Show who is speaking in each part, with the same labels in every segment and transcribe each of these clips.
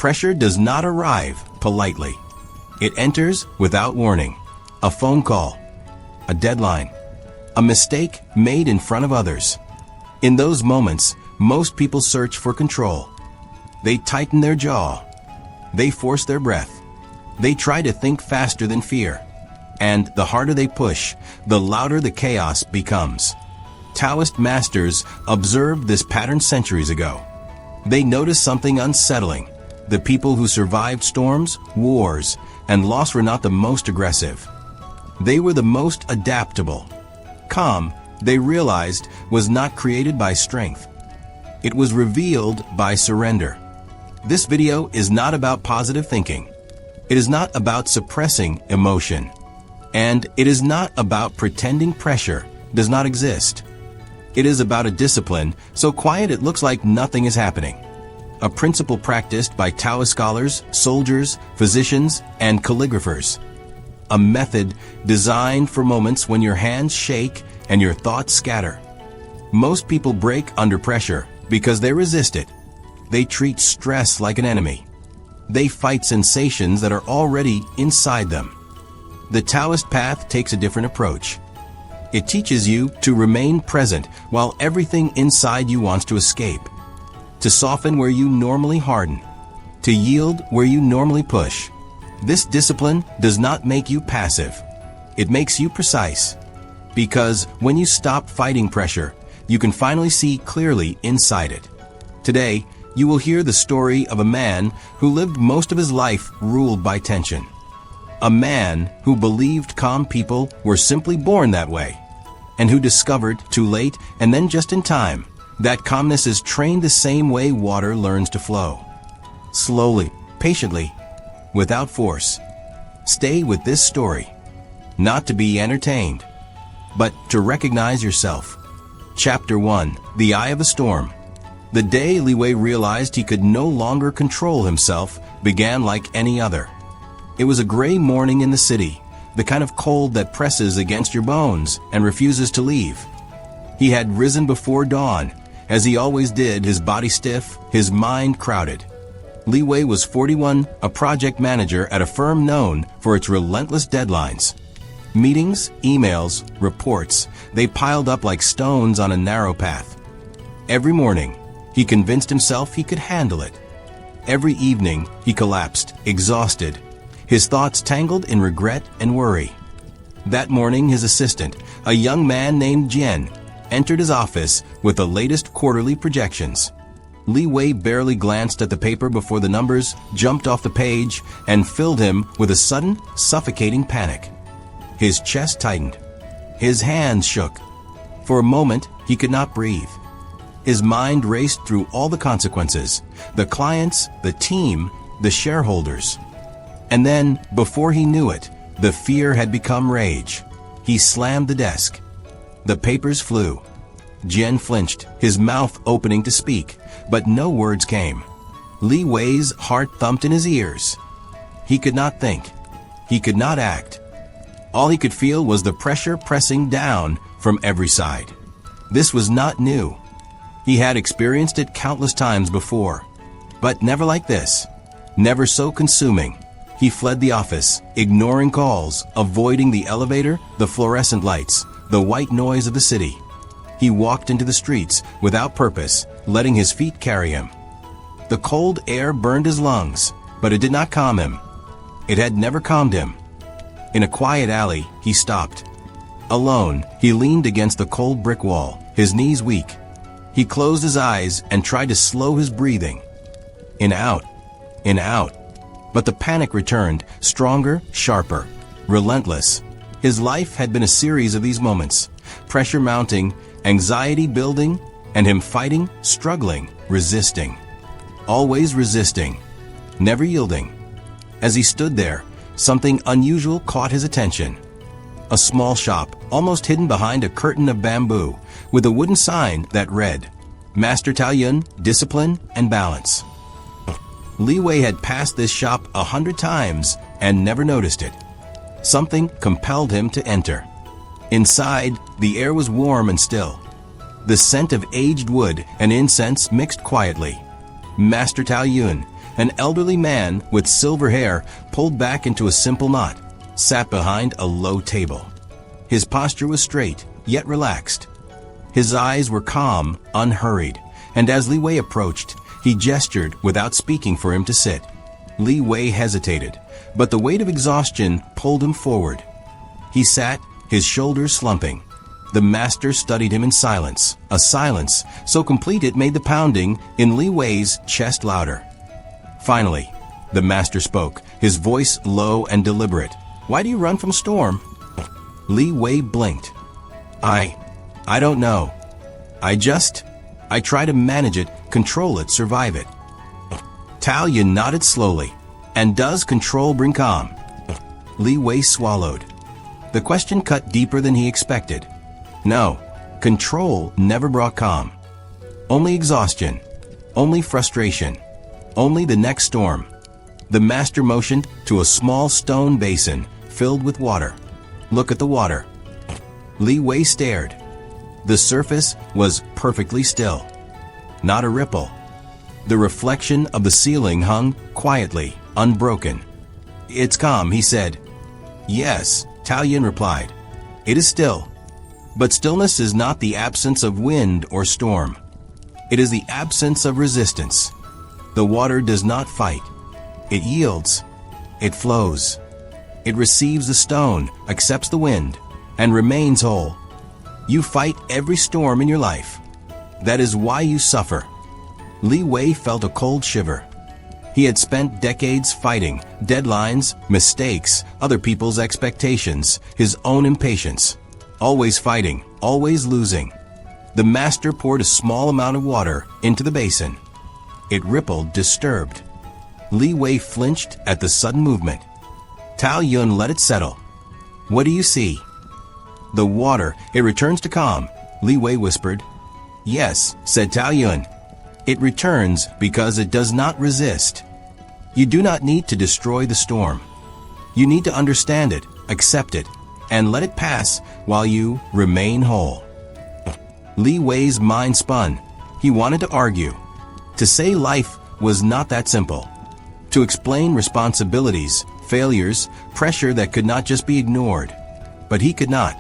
Speaker 1: Pressure does not arrive politely. It enters without warning. A phone call, a deadline, a mistake made in front of others. In those moments, most people search for control. They tighten their jaw. They force their breath. They try to think faster than fear. And the harder they push, the louder the chaos becomes. Taoist masters observed this pattern centuries ago. They noticed something unsettling. The people who survived storms, wars, and loss were not the most aggressive. They were the most adaptable. Calm, they realized, was not created by strength. It was revealed by surrender. This video is not about positive thinking. It is not about suppressing emotion. And it is not about pretending pressure does not exist. It is about a discipline so quiet it looks like nothing is happening. A principle practiced by Taoist scholars, soldiers, physicians, and calligraphers. A method designed for moments when your hands shake and your thoughts scatter. Most people break under pressure because they resist it. They treat stress like an enemy. They fight sensations that are already inside them. The Taoist path takes a different approach. It teaches you to remain present while everything inside you wants to escape. To soften where you normally harden. To yield where you normally push. This discipline does not make you passive. It makes you precise. Because when you stop fighting pressure, you can finally see clearly inside it. Today, you will hear the story of a man who lived most of his life ruled by tension. A man who believed calm people were simply born that way, and who discovered, too late and then just in time, that calmness is trained the same way water learns to flow. Slowly, patiently, without force. Stay with this story, not to be entertained, but to recognize yourself. Chapter 1. The Eye of a Storm. The day Li Wei realized he could no longer control himself began like any other. It was a gray morning in the city, the kind of cold that presses against your bones and refuses to leave. He had risen before dawn, as he always did, his body stiff, his mind crowded. Li Wei was 41, a project manager at a firm known for its relentless deadlines. Meetings, emails, reports, they piled up like stones on a narrow path. Every morning, he convinced himself he could handle it. Every evening, he collapsed, exhausted, his thoughts tangled in regret and worry. That morning, his assistant, a young man named Jian, entered his office with the latest quarterly projections. Li Wei barely glanced at the paper before the numbers jumped off the page and filled him with a sudden, suffocating panic. His chest tightened. His hands shook. For a moment, he could not breathe. His mind raced through all the consequences, the clients, the team, the shareholders. And then, before he knew it, the fear had become rage. He slammed the desk. The papers flew. Jian flinched, his mouth opening to speak, but no words came. Li Wei's heart thumped in his ears. He could not think. He could not act. All he could feel was the pressure pressing down from every side. This was not new. He had experienced it countless times before, but never like this, never so consuming. He fled the office, ignoring calls, avoiding the elevator, the fluorescent lights, the white noise of the city. He walked into the streets without purpose, letting his feet carry him. The cold air burned his lungs, but it did not calm him. It had never calmed him. In a quiet alley, he stopped. Alone, he leaned against the cold brick wall, his knees weak. He closed his eyes and tried to slow his breathing. In, out. But the panic returned, stronger, sharper, relentless. His life had been a series of these moments, pressure mounting, anxiety building, and him fighting, struggling, resisting. Always resisting, never yielding. As he stood there, something unusual caught his attention. A small shop, almost hidden behind a curtain of bamboo, with a wooden sign that read, Master Taoyun, Discipline and Balance. Li Wei had passed this shop 100 times and never noticed it. Something compelled him to enter. Inside, the air was warm and still. The scent of aged wood and incense mixed quietly. Master Taoyun, An elderly man with silver hair, pulled back into a simple knot, sat behind a low table. His posture was straight, yet relaxed. His eyes were calm, unhurried, and as Li Wei approached, he gestured without speaking for him to sit. Li Wei hesitated, but the weight of exhaustion pulled him forward. He sat, his shoulders slumping. The master studied him in silence, a silence so complete it made the pounding in Li Wei's chest louder. Finally, the master spoke, his voice low and deliberate. "Why do you run from storm?" Li Wei blinked. I don't know. I try to manage it, control it, survive it." Tao Yun nodded slowly. "And does control bring calm?" Li Wei swallowed. The question cut deeper than he expected. No, control never brought calm. Only exhaustion, only frustration, only the next storm. The master motioned to a small stone basin filled with water. "Look at the water." Li Wei stared. The surface was perfectly still. Not a ripple. The reflection of the ceiling hung quietly, unbroken. "It's calm," he said. "Yes," Tao Yin replied. "It is still. But stillness is not the absence of wind or storm. It is the absence of resistance. The water does not fight. It yields. It flows. It receives the stone, accepts the wind, and remains whole. You fight every storm in your life. That is why you suffer." Li Wei felt a cold shiver. He had spent decades fighting deadlines, mistakes, other people's expectations, his own impatience. Always fighting, always losing. The master poured a small amount of water into the basin. It rippled, disturbed. Li Wei flinched at the sudden movement. Tao Yun let it settle. "What do you see?" "The water, it returns to calm," Li Wei whispered. "Yes," said Tao Yun. "It returns because it does not resist. You do not need to destroy the storm. You need to understand it, accept it, and let it pass while you remain whole." Li Wei's mind spun. He wanted to argue. To say life was not that simple. To explain responsibilities, failures, pressure that could not just be ignored. But he could not.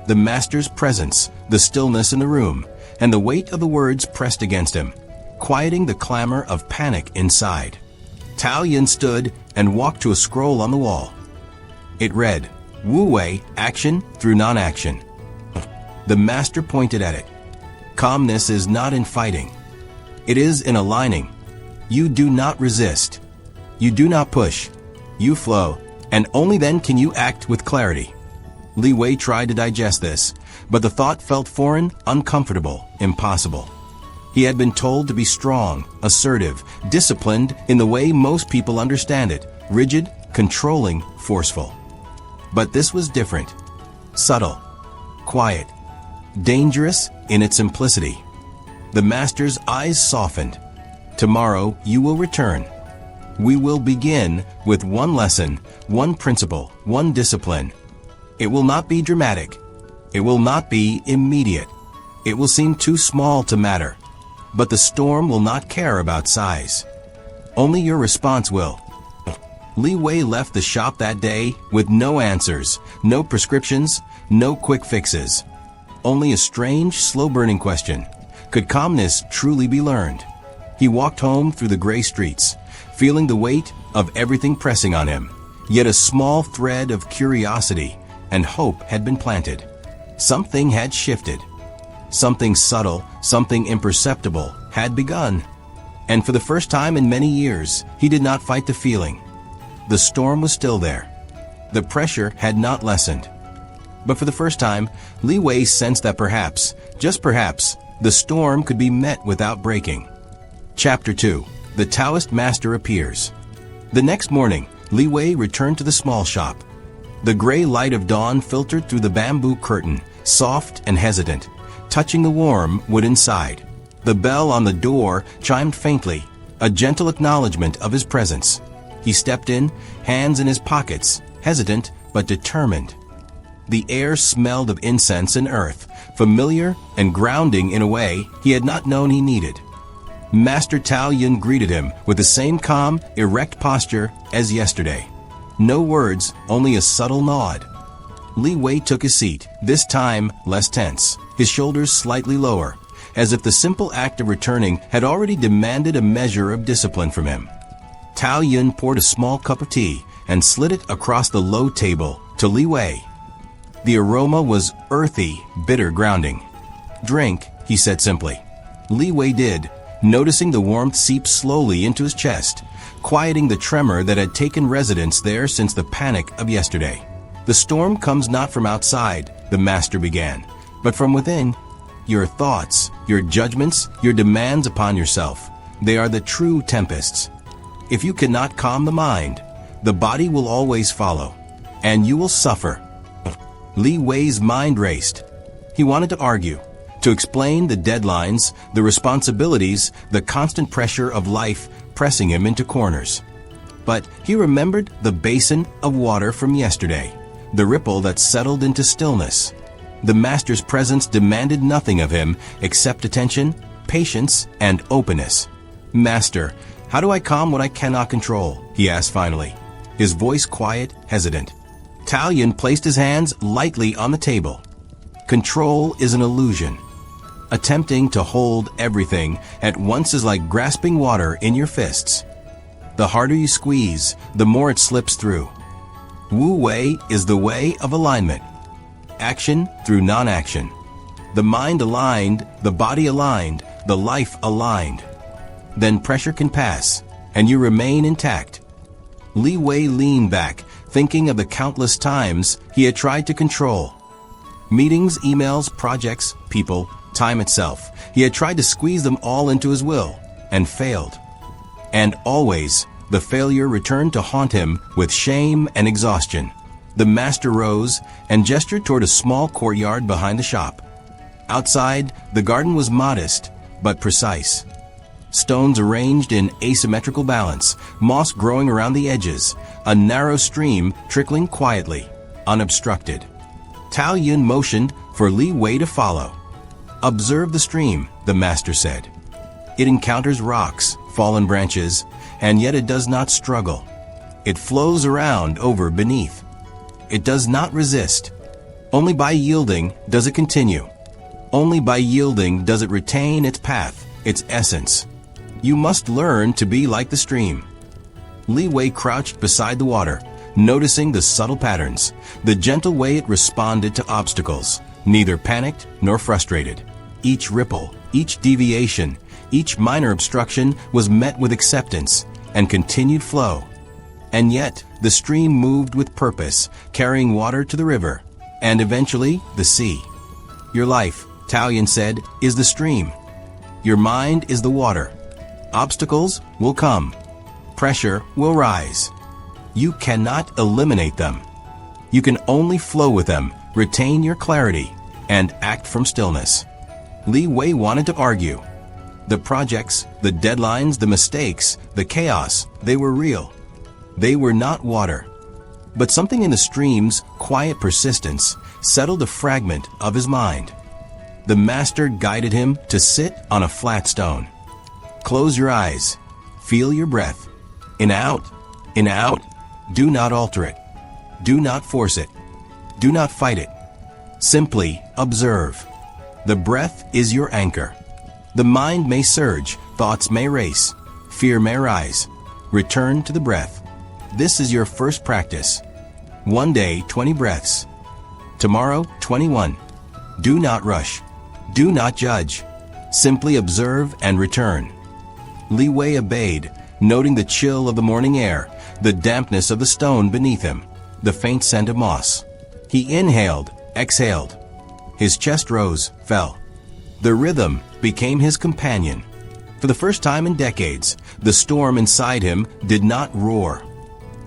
Speaker 1: The master's presence, the stillness in the room, and the weight of the words pressed against him, quieting the clamor of panic inside. Tao Yin stood and walked to a scroll on the wall. It read, "Wu Wei, action through non-action." The master pointed at it. Calmness is not in fighting. It is in aligning. You do not resist. You do not push. You flow, and only then can you act with clarity. Li Wei tried to digest this, but the thought felt foreign, uncomfortable, impossible. He had been told to be strong, assertive, disciplined in the way most people understand it, rigid, controlling, forceful. But this was different. Subtle, quiet, dangerous in its simplicity. The master's eyes softened. "Tomorrow you will return. We will begin with one lesson, one principle, one discipline. It will not be dramatic. It will not be immediate. It will seem too small to matter. But the storm will not care about size. Only your response will." Li Wei left the shop that day with no answers, no prescriptions, no quick fixes. Only a strange, slow-burning question. Could calmness truly be learned? He walked home through the gray streets, feeling the weight of everything pressing on him. Yet a small thread of curiosity and hope had been planted. Something had shifted. Something subtle, something imperceptible had begun. And for the first time in many years, he did not fight the feeling. The storm was still there. The pressure had not lessened. But for the first time, Li Wei sensed that perhaps, just perhaps, the storm could be met without breaking. Chapter 2. The Taoist Master Appears. The next morning, Li Wei returned to the small shop. The gray light of dawn filtered through the bamboo curtain, soft and hesitant, touching the warm wood inside. The bell on the door chimed faintly, a gentle acknowledgement of his presence. He stepped in, hands in his pockets, hesitant but determined. The air smelled of incense and earth, familiar and grounding in a way he had not known he needed. Master Tao Yun greeted him with the same calm, erect posture as yesterday. No words, only a subtle nod. Li Wei took his seat, this time less tense, his shoulders slightly lower, as if the simple act of returning had already demanded a measure of discipline from him. Tao Yun poured a small cup of tea and slid it across the low table to Li Wei. The aroma was earthy, bitter grounding. "Drink," he said simply. Li Wei did, noticing the warmth seep slowly into his chest, quieting the tremor that had taken residence there since the panic of yesterday. "The storm comes not from outside," the master began, "but from within. Your thoughts, your judgments, your demands upon yourself, they are the true tempests. If you cannot calm the mind, the body will always follow, and you will suffer." Li Wei's mind raced. He wanted to argue, to explain the deadlines, the responsibilities, the constant pressure of life pressing him into corners. But he remembered the basin of water from yesterday, the ripple that settled into stillness. The master's presence demanded nothing of him except attention, patience, and openness. "Master, how do I calm what I cannot control?" he asked finally, his voice quiet, hesitant. Tao Yun placed his hands lightly on the table. "Control is an illusion. Attempting to hold everything at once is like grasping water in your fists. The harder you squeeze, the more it slips through. Wu Wei is the way of alignment. Action through non-action. The mind aligned, the body aligned, the life aligned. Then pressure can pass, and you remain intact." Li Wei leaned back, thinking of the countless times he had tried to control. Meetings, emails, projects, people, time itself. He had tried to squeeze them all into his will, and failed. And always, the failure returned to haunt him with shame and exhaustion. The master rose and gestured toward a small courtyard behind the shop. Outside, the garden was modest, but precise. Stones arranged in asymmetrical balance, moss growing around the edges, a narrow stream trickling quietly, unobstructed. Tao Yun motioned for Li Wei to follow. "Observe the stream," the master said. "It encounters rocks, fallen branches, and yet it does not struggle. It flows around over beneath. It does not resist. Only by yielding does it continue. Only by yielding does it retain its path, its essence. You must learn to be like the stream." Li Wei crouched beside the water, noticing the subtle patterns, the gentle way it responded to obstacles, neither panicked nor frustrated. Each ripple, each deviation, each minor obstruction was met with acceptance and continued flow. And yet, the stream moved with purpose, carrying water to the river, and eventually the sea. "Your life," Tao Yun said, "is the stream. Your mind is the water. Obstacles will come. Pressure will rise. You cannot eliminate them. You can only flow with them, retain your clarity, and act from stillness." Li Wei wanted to argue. The projects, the deadlines, the mistakes, the chaos, they were real. They were not water. But something in the stream's quiet persistence settled a fragment of his mind. The master guided him to sit on a flat stone. "Close your eyes. Feel your breath. In out, in out. Do not alter it. Do not force it. Do not fight it. Simply observe. The breath is your anchor. The mind may surge, thoughts may race, fear may rise. Return to the breath. This is your first practice. One day, 20 breaths. Tomorrow, 21. Do not rush. Do not judge. Simply observe and return." Li Wei obeyed, noting the chill of the morning air, the dampness of the stone beneath him, the faint scent of moss. He inhaled, exhaled. His chest rose, fell. The rhythm became his companion. For the first time in decades, the storm inside him did not roar.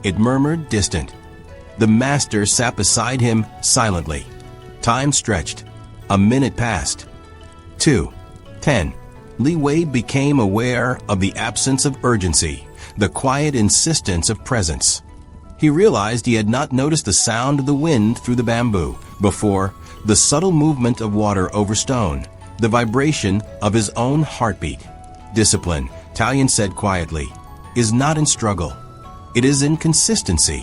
Speaker 1: It murmured distant. The master sat beside him silently. Time stretched. A minute passed. 2. 10. Li Wei became aware of the absence of urgency, the quiet insistence of presence. He realized he had not noticed the sound of the wind through the bamboo before, the subtle movement of water over stone, the vibration of his own heartbeat. Discipline, Taoist said quietly, is not in struggle. It is in consistency.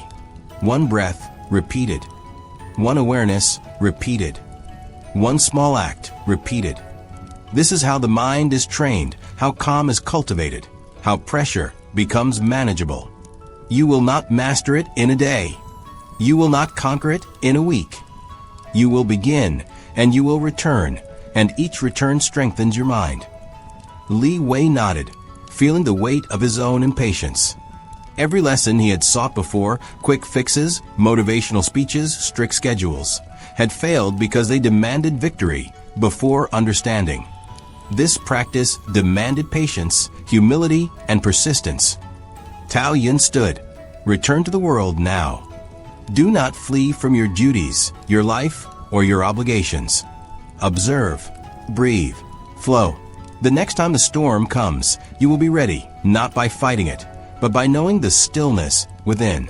Speaker 1: One breath, repeated. One awareness, repeated. One small act, repeated. This is how the mind is trained, how calm is cultivated, how pressure becomes manageable. You will not master it in a day. You will not conquer it in a week. You will begin, and you will return, and each return strengthens your mind. Li Wei nodded, feeling the weight of his own impatience. Every lesson he had sought before, quick fixes, motivational speeches, strict schedules, had failed because they demanded victory before understanding. This practice demanded patience, humility, and persistence. Tao Yin stood. Return to the world now. Do not flee from your duties, your life, or your obligations. Observe, breathe, flow. The next time the storm comes, you will be ready, not by fighting it, but by knowing the stillness within.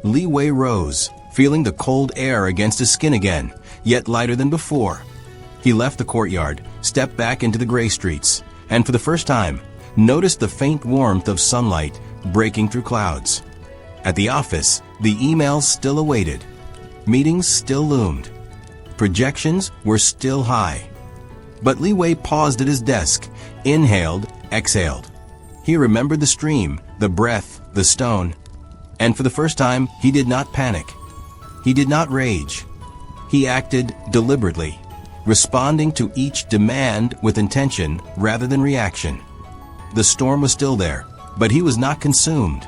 Speaker 1: Li Wei rose, feeling the cold air against his skin again, yet lighter than before. He left the courtyard, stepped back into the gray streets, and for the first time, noticed the faint warmth of sunlight breaking through clouds. At the office, the emails still awaited. Meetings still loomed. Projections were still high. But Li Wei paused at his desk, inhaled, exhaled. He remembered the stream, the breath, the stone. And for the first time, he did not panic. He did not rage. He acted deliberately, responding to each demand with intention rather than reaction. The storm was still there, but he was not consumed.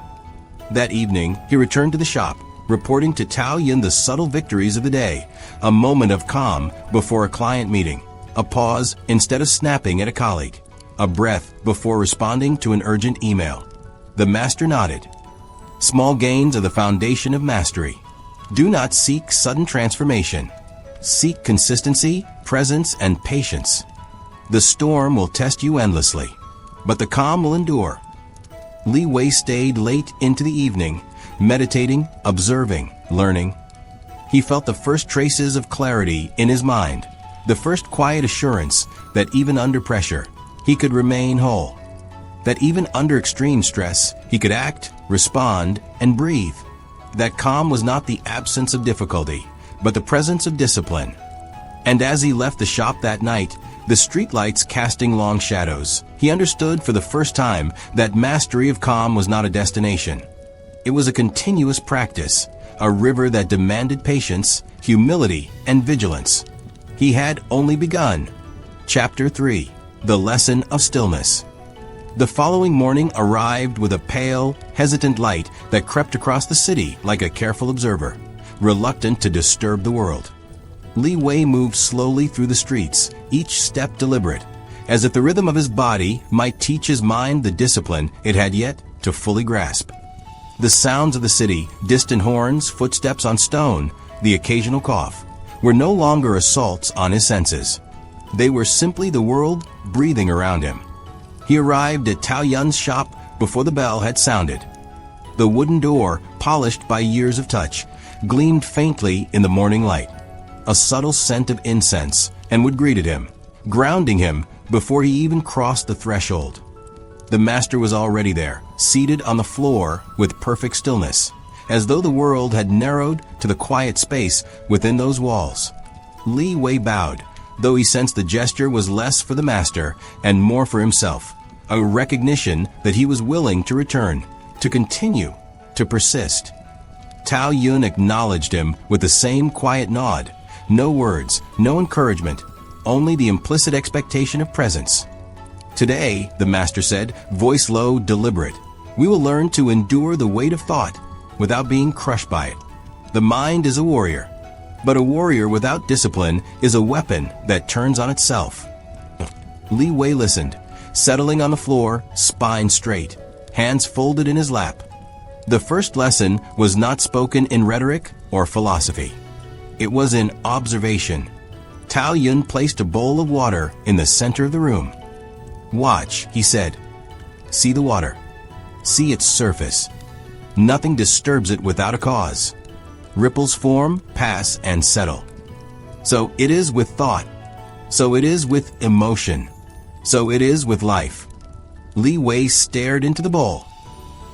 Speaker 1: That evening, he returned to the shop, reporting to Tao Yin the subtle victories of the day, a moment of calm before a client meeting, a pause instead of snapping at a colleague, a breath before responding to an urgent email. The master nodded. Small gains are the foundation of mastery. Do not seek sudden transformation. Seek consistency, presence, and patience. The storm will test you endlessly, but the calm will endure. Li Wei stayed late into the evening, meditating, observing, learning. He felt the first traces of clarity in his mind, the first quiet assurance that even under pressure, he could remain whole, that even under extreme stress, he could act, respond, and breathe. That calm was not the absence of difficulty, but the presence of discipline. And as he left the shop that night, the streetlights casting long shadows, he understood for the first time that mastery of calm was not a destination. It was a continuous practice, a river that demanded patience, humility, and vigilance. He had only begun. Chapter 3. The Lesson of Stillness. The following morning arrived with a pale, hesitant light that crept across the city like a careful observer, reluctant to disturb the world. Li Wei moved slowly through the streets, each step deliberate, as if the rhythm of his body might teach his mind the discipline it had yet to fully grasp. The sounds of the city, distant horns, footsteps on stone, the occasional cough, were no longer assaults on his senses. They were simply the world breathing around him. He arrived at Tao Yun's shop before the bell had sounded. The wooden door, polished by years of touch, gleamed faintly in the morning light. A subtle scent of incense, and would greeted him, grounding him before he even crossed the threshold. The master was already there, seated on the floor with perfect stillness, as though the world had narrowed to the quiet space within those walls. Li Wei bowed, though he sensed the gesture was less for the master and more for himself, a recognition that he was willing to return, to continue, to persist. Tao Yun acknowledged him with the same quiet nod. No words, no encouragement, only the implicit expectation of presence. Today, the master said, voice low, deliberate, we will learn to endure the weight of thought without being crushed by it. The mind is a warrior, but a warrior without discipline is a weapon that turns on itself. Li Wei listened, settling on the floor, spine straight, hands folded in his lap. The first lesson was not spoken in rhetoric or philosophy. It was in observation. Tao Yun placed a bowl of water in the center of the room. Watch, he said. See the water. See its surface. Nothing disturbs it without a cause. Ripples form, pass, and settle. So it is with thought. So it is with emotion. So it is with life. Li Wei stared into the bowl.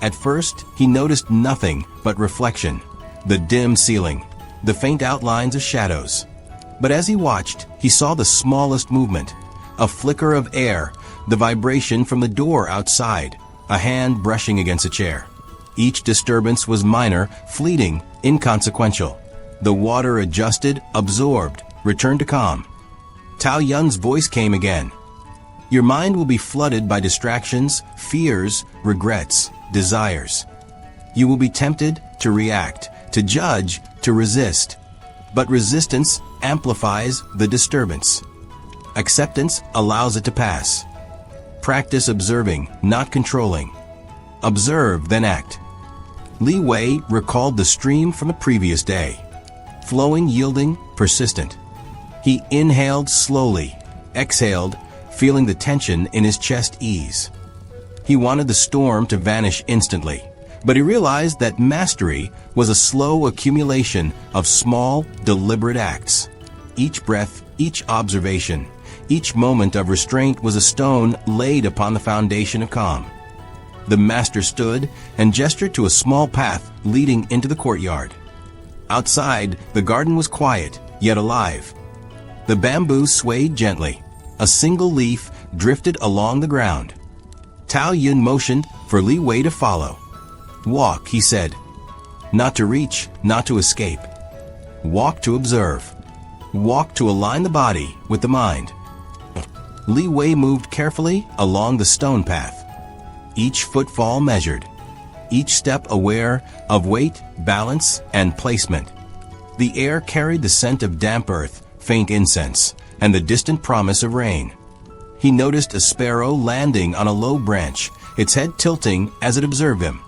Speaker 1: At first, he noticed nothing but reflection, the dim ceiling, the faint outlines of shadows. But as he watched, he saw the smallest movement, a flicker of air, the vibration from the door outside, a hand brushing against a chair. Each disturbance was minor, fleeting, inconsequential. The water adjusted, absorbed, returned to calm. Tao Yun's voice came again. Your mind will be flooded by distractions, fears, regrets, desires. You will be tempted to react, to judge, to resist. But resistance amplifies the disturbance. Acceptance allows it to pass. Practice observing, not controlling. Observe, then act. Li Wei recalled the stream from the previous day. Flowing, yielding, persistent. He inhaled slowly, exhaled, feeling the tension in his chest ease. He wanted the storm to vanish instantly, but he realized that mastery was a slow accumulation of small, deliberate acts. Each breath, each observation, each moment of restraint was a stone laid upon the foundation of calm. The master stood and gestured to a small path leading into the courtyard. Outside, the garden was quiet, yet alive. The bamboo swayed gently. A single leaf drifted along the ground. Tao Yun motioned for Li Wei to follow. Walk, he said. Not to reach, not to escape. Walk to observe. Walk to align the body with the mind. Li Wei moved carefully along the stone path. Each footfall measured. Each step aware of weight, balance, and placement. The air carried the scent of damp earth, faint incense, and the distant promise of rain. He noticed a sparrow landing on a low branch, its head tilting as it observed him.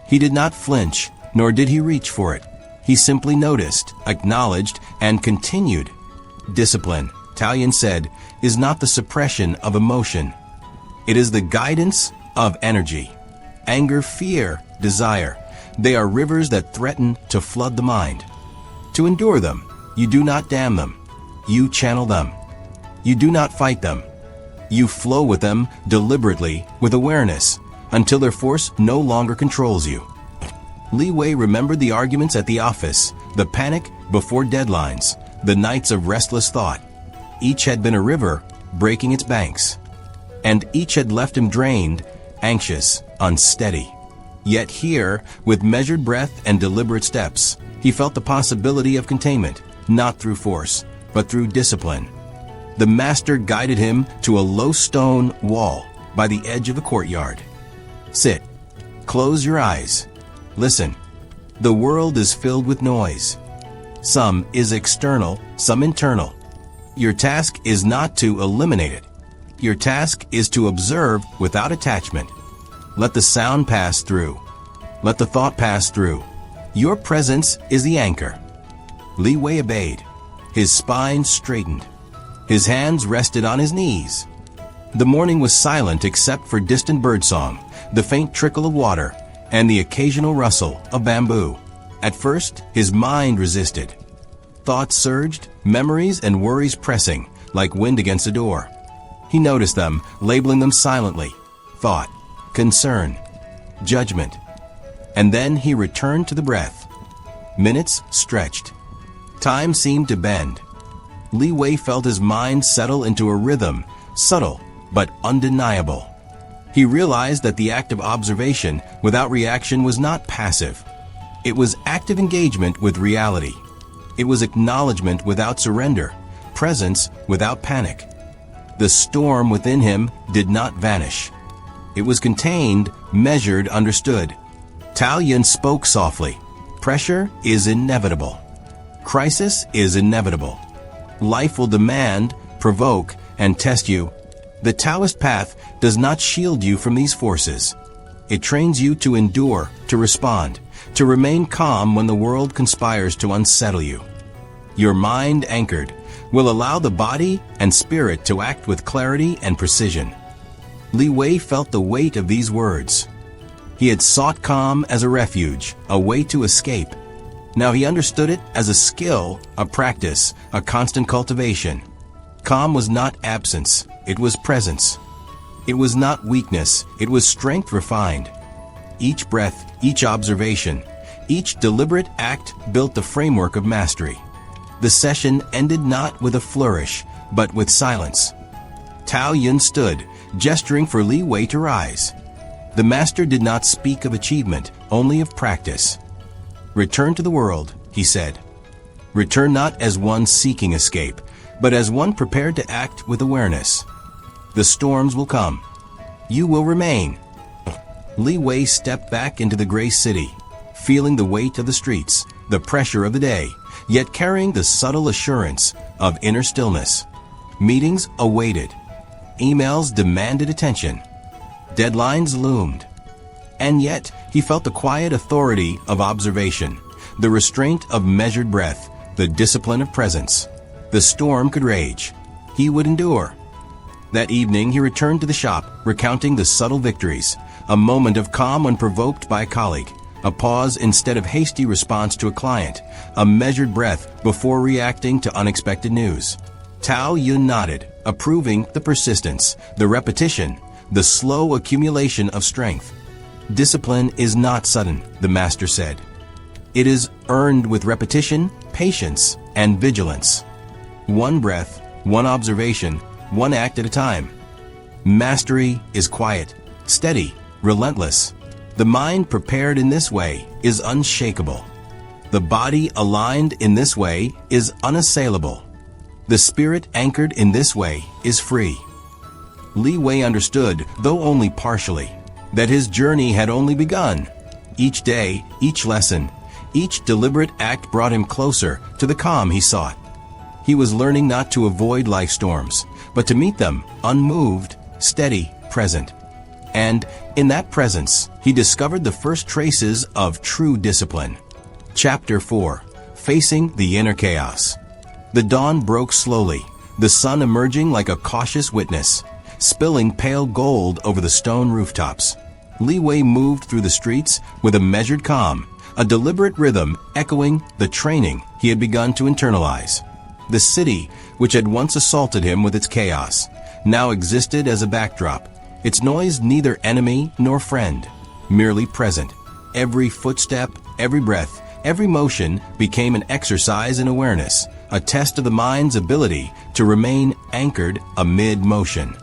Speaker 1: He did not flinch, nor did he reach for it. He simply noticed, acknowledged, and continued. Discipline, Tao Yun said, is not the suppression of emotion. It is the guidance of energy. Anger, fear, desire, they are rivers that threaten to flood the mind. To endure them, you do not dam them. You channel them. You do not fight them. You flow with them deliberately, with awareness, until their force no longer controls you. Li Wei remembered the arguments at the office, the panic before deadlines, the nights of restless thought. Each had been a river, breaking its banks. And each had left him drained, anxious, unsteady. Yet here, with measured breath and deliberate steps, he felt the possibility of containment, not through force, but through discipline. The master guided him to a low stone wall by the edge of the courtyard. Sit. Close your eyes. Listen. The world is filled with noise. Some is external, some internal. Your task is not to eliminate it. Your task is to observe without attachment. Let the sound pass through. Let the thought pass through. Your presence is the anchor. Li Wei obeyed. His spine straightened. His hands rested on his knees. The morning was silent except for distant birdsong, the faint trickle of water, and the occasional rustle of bamboo. At first, his mind resisted. Thoughts surged, memories and worries pressing, like wind against a door. He noticed them, labeling them silently. Thought, concern, judgment. And then he returned to the breath. Minutes stretched. Time seemed to bend. Li Wei felt his mind settle into a rhythm, subtle but undeniable. He realized that the act of observation without reaction was not passive. It was active engagement with reality. It was acknowledgement without surrender, presence without panic. The storm within him did not vanish. It was contained, measured, understood. Tao Yun spoke softly. Pressure is inevitable. Crisis is inevitable. Life will demand, provoke, and test you. The Taoist path does not shield you from these forces. It trains you to endure, to respond, to remain calm when the world conspires to unsettle you. Your mind anchored will allow the body and spirit to act with clarity and precision. Li Wei felt the weight of these words. He had sought calm as a refuge, a way to escape. Now he understood it as a skill, a practice, a constant cultivation. Calm was not absence, it was presence. It was not weakness, it was strength refined. Each breath, each observation, each deliberate act built the framework of mastery. The session ended not with a flourish, but with silence. Tao Yun stood, gesturing for Li Wei to rise. The master did not speak of achievement, only of practice. "Return to the world," he said. "Return not as one seeking escape, but as one prepared to act with awareness. The storms will come. You will remain." Li Wei stepped back into the gray city, feeling the weight of the streets, the pressure of the day, yet carrying the subtle assurance of inner stillness. Meetings awaited. Emails demanded attention. Deadlines loomed. And yet, he felt the quiet authority of observation, the restraint of measured breath, the discipline of presence. The storm could rage. He would endure. That evening, he returned to the shop, recounting the subtle victories, a moment of calm when provoked by a colleague, a pause instead of hasty response to a client, a measured breath before reacting to unexpected news. Tao Yun nodded, approving the persistence, the repetition, the slow accumulation of strength. "Discipline is not sudden," the master said. "It is earned with repetition, patience, and vigilance. One breath, one observation, one act at a time. Mastery is quiet, steady, relentless. The mind prepared in this way is unshakable. The body aligned in this way is unassailable. The spirit anchored in this way is free." Li Wei understood, though only partially, that his journey had only begun. Each day, each lesson, each deliberate act brought him closer to the calm he sought. He was learning not to avoid life storms, but to meet them unmoved, steady, present. And in that presence, he discovered the first traces of true discipline. Chapter 4. Facing the Inner Chaos. The dawn broke slowly, the sun emerging like a cautious witness, spilling pale gold over the stone rooftops. Li Wei moved through the streets with a measured calm, a deliberate rhythm echoing the training he had begun to internalize. The city, which had once assaulted him with its chaos, now existed as a backdrop, its noise neither enemy nor friend, merely present. Every footstep, every breath, every motion became an exercise in awareness, a test of the mind's ability to remain anchored amid motion.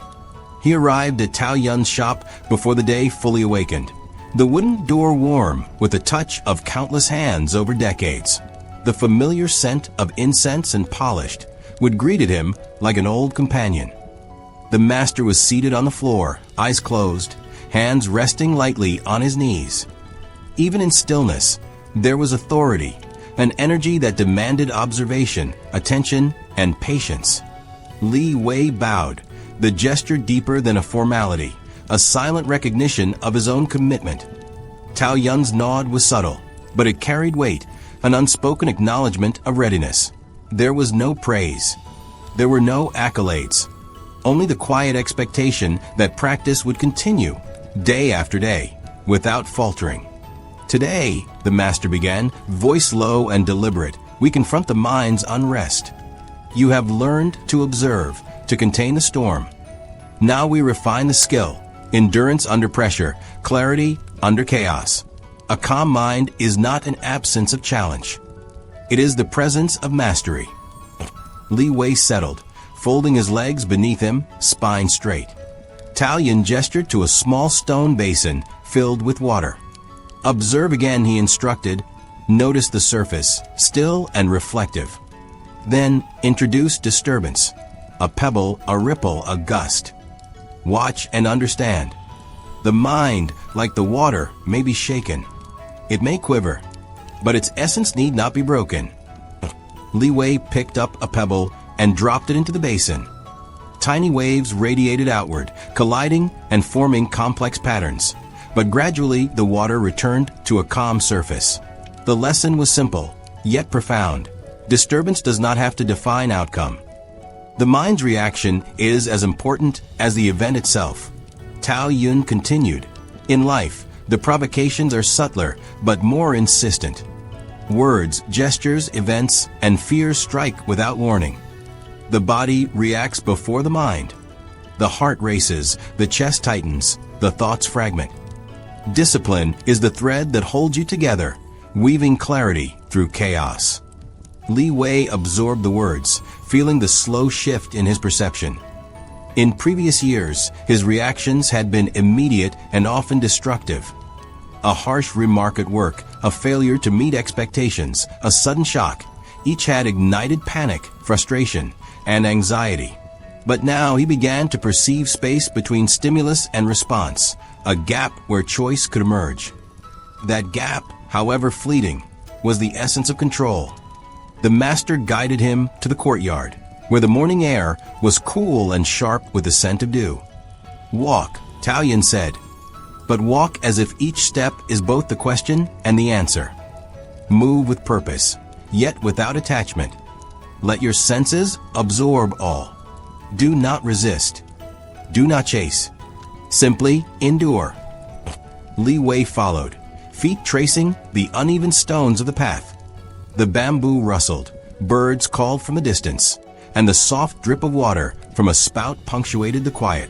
Speaker 1: He arrived at Tao Yun's shop before the day fully awakened, the wooden door warm with the touch of countless hands over decades. The familiar scent of incense and polished would greeted him like an old companion. The master was seated on the floor, eyes closed, hands resting lightly on his knees. Even in stillness, there was authority, an energy that demanded observation, attention, and patience. Li Wei bowed, the gesture deeper than a formality, a silent recognition of his own commitment. Tao Yun's nod was subtle, but it carried weight, an unspoken acknowledgement of readiness. There was no praise. There were no accolades. Only the quiet expectation that practice would continue, day after day, without faltering. "Today," the master began, voice low and deliberate, "we confront the mind's unrest. You have learned to observe, to contain the storm. Now we refine the skill, endurance under pressure, clarity under chaos. A calm mind is not an absence of challenge. It is the presence of mastery." Li Wei settled, folding his legs beneath him, spine straight. Tao Yun gestured to a small stone basin filled with water. "Observe again," he instructed. "Notice the surface, still and reflective. Then introduce disturbance. A pebble, a ripple, a gust. Watch and understand. The mind, like the water, may be shaken. It may quiver, but its essence need not be broken." Li Wei picked up a pebble and dropped it into the basin. Tiny waves radiated outward, colliding and forming complex patterns. But gradually the water returned to a calm surface. The lesson was simple, yet profound. Disturbance does not have to define outcome. The mind's reaction is as important as the event itself. Tao Yun continued, "In life, the provocations are subtler but more insistent. Words, gestures, events, and fears strike without warning. The body reacts before the mind. The heart races, the chest tightens, the thoughts fragment. Discipline is the thread that holds you together, weaving clarity through chaos. Li Wei absorbed the words, feeling the slow shift in his perception. In previous years, his reactions had been immediate and often destructive. A harsh remark at work, a failure to meet expectations, a sudden shock, each had ignited panic, frustration, and anxiety. But now he began to perceive space between stimulus and response, a gap where choice could emerge. That gap, however fleeting, was the essence of control. The master guided him to the courtyard, where the morning air was cool and sharp with the scent of dew. "Walk," Taoists said, "but walk as if each step is both the question and the answer. Move with purpose, yet without attachment. Let your senses absorb all. Do not resist. Do not chase. Simply endure." Li Wei followed, feet tracing the uneven stones of the path. The bamboo rustled, birds called from the distance, and the soft drip of water from a spout punctuated the quiet.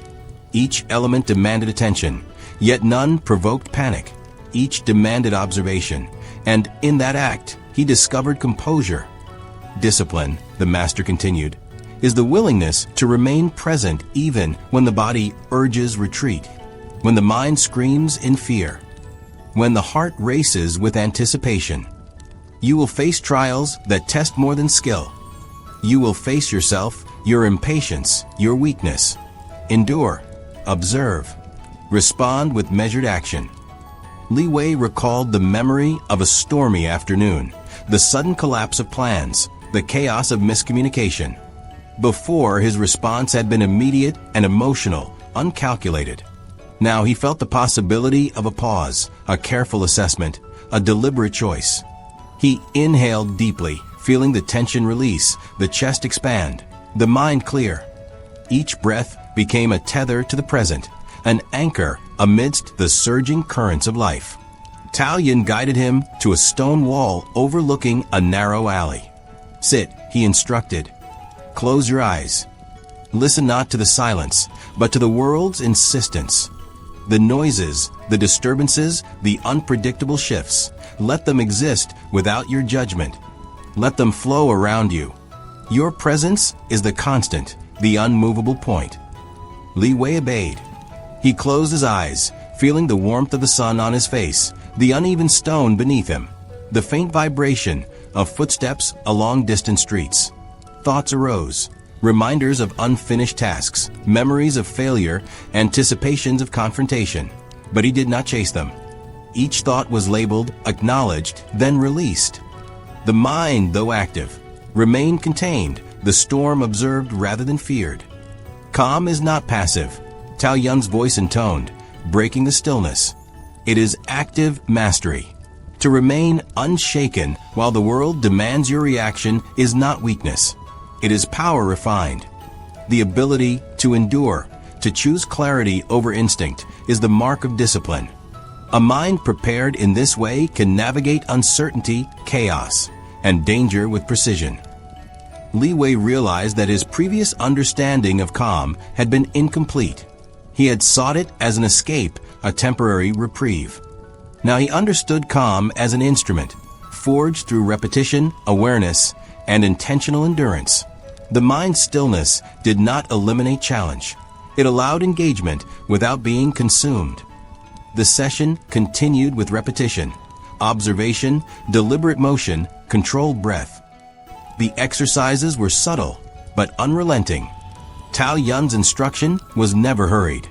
Speaker 1: Each element demanded attention, yet none provoked panic. Each demanded observation, and in that act, he discovered composure. Discipline, the master continued, is the willingness to remain present even when the body urges retreat, when the mind screams in fear, when the heart races with anticipation. You will face trials that test more than skill. You will face yourself, your impatience, your weakness. Endure, observe, respond with measured action. Li Wei recalled the memory of a stormy afternoon, the sudden collapse of plans, the chaos of miscommunication. Before, his response had been immediate and emotional, uncalculated. Now he felt the possibility of a pause, a careful assessment, a deliberate choice. He inhaled deeply, feeling the tension release, the chest expand, the mind clear. Each breath became a tether to the present, an anchor amidst the surging currents of life. Taoist guided him to a stone wall overlooking a narrow alley. "Sit," he instructed. "Close your eyes. Listen not to the silence, but to the world's insistence. The noises, the disturbances, the unpredictable shifts. Let them exist without your judgment. Let them flow around you. Your presence is the constant, the unmovable point." Li Wei obeyed. He closed his eyes, feeling the warmth of the sun on his face, the uneven stone beneath him, the faint vibration of footsteps along distant streets. Thoughts arose, reminders of unfinished tasks, memories of failure, anticipations of confrontation. But he did not chase them. Each thought was labeled, acknowledged, then released. The mind, though active, remained contained, the storm observed rather than feared. Calm is not passive, Tao Yun's voice intoned, breaking the stillness. It is active mastery. To remain unshaken while the world demands your reaction is not weakness. It is power refined. The ability to endure, to choose clarity over instinct, is the mark of discipline. A mind prepared in this way can navigate uncertainty, chaos, and danger with precision. Li Wei realized that his previous understanding of calm had been incomplete. He had sought it as an escape, a temporary reprieve. Now he understood calm as an instrument, forged through repetition, awareness, and intentional endurance. The mind's stillness did not eliminate challenge. It allowed engagement without being consumed. The session continued with repetition, observation, deliberate motion, controlled breath. The exercises were subtle, but unrelenting. Tao Yun's instruction was never hurried.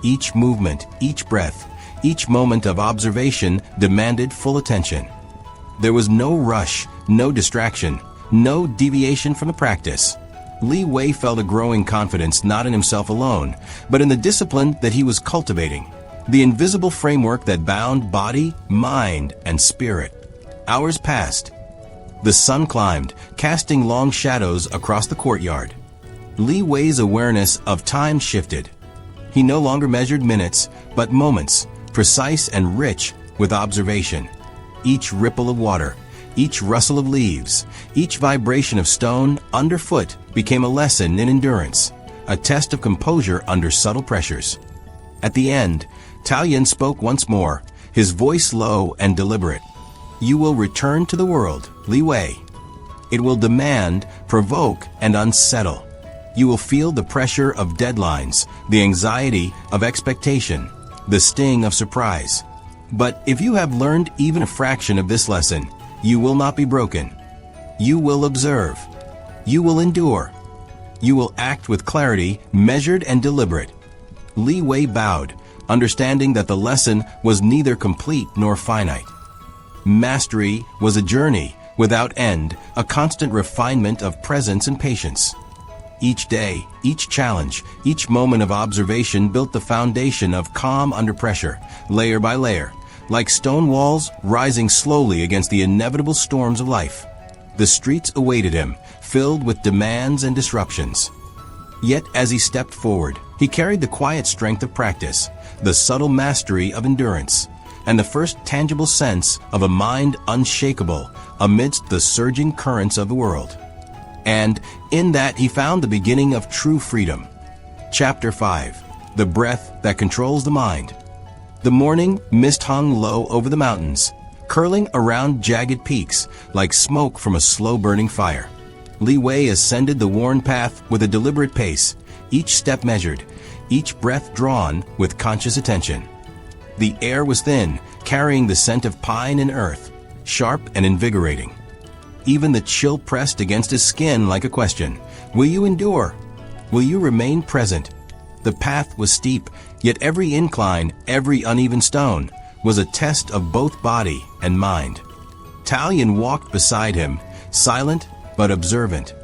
Speaker 1: Each movement, each breath, each moment of observation demanded full attention. There was no rush, no distraction, no deviation from the practice. Li Wei felt a growing confidence not in himself alone, but in the discipline that he was cultivating, the invisible framework that bound body, mind, and spirit. Hours passed. The sun climbed, casting long shadows across the courtyard. Li Wei's awareness of time shifted. He no longer measured minutes, but moments, precise and rich with observation. Each ripple of water, each rustle of leaves, each vibration of stone underfoot became a lesson in endurance, a test of composure under subtle pressures. At the end, Tao Yin spoke once more, his voice low and deliberate. You will return to the world, Li Wei. It will demand, provoke, and unsettle. You will feel the pressure of deadlines, the anxiety of expectation, the sting of surprise. But if you have learned even a fraction of this lesson, you will not be broken. You will observe. You will endure. You will act with clarity, measured and deliberate. Li Wei bowed, understanding that the lesson was neither complete nor finite. Mastery was a journey without end, a constant refinement of presence and patience. Each day, each challenge, each moment of observation built the foundation of calm under pressure, layer by layer, like stone walls rising slowly against the inevitable storms of life. The streets awaited him, filled with demands and disruptions. Yet as he stepped forward, he carried the quiet strength of practice, the subtle mastery of endurance, and the first tangible sense of a mind unshakable amidst the surging currents of the world. And in that he found the beginning of true freedom. Chapter 5. The Breath That Controls the Mind. The morning mist hung low over the mountains, curling around jagged peaks like smoke from a slow-burning fire. Li Wei ascended the worn path with a deliberate pace, each step measured, each breath drawn with conscious attention. The air was thin, carrying the scent of pine and earth, sharp and invigorating. Even the chill pressed against his skin like a question. Will you endure? Will you remain present? The path was steep, yet every incline, every uneven stone, was a test of both body and mind. Tao Yin walked beside him, silent but observant.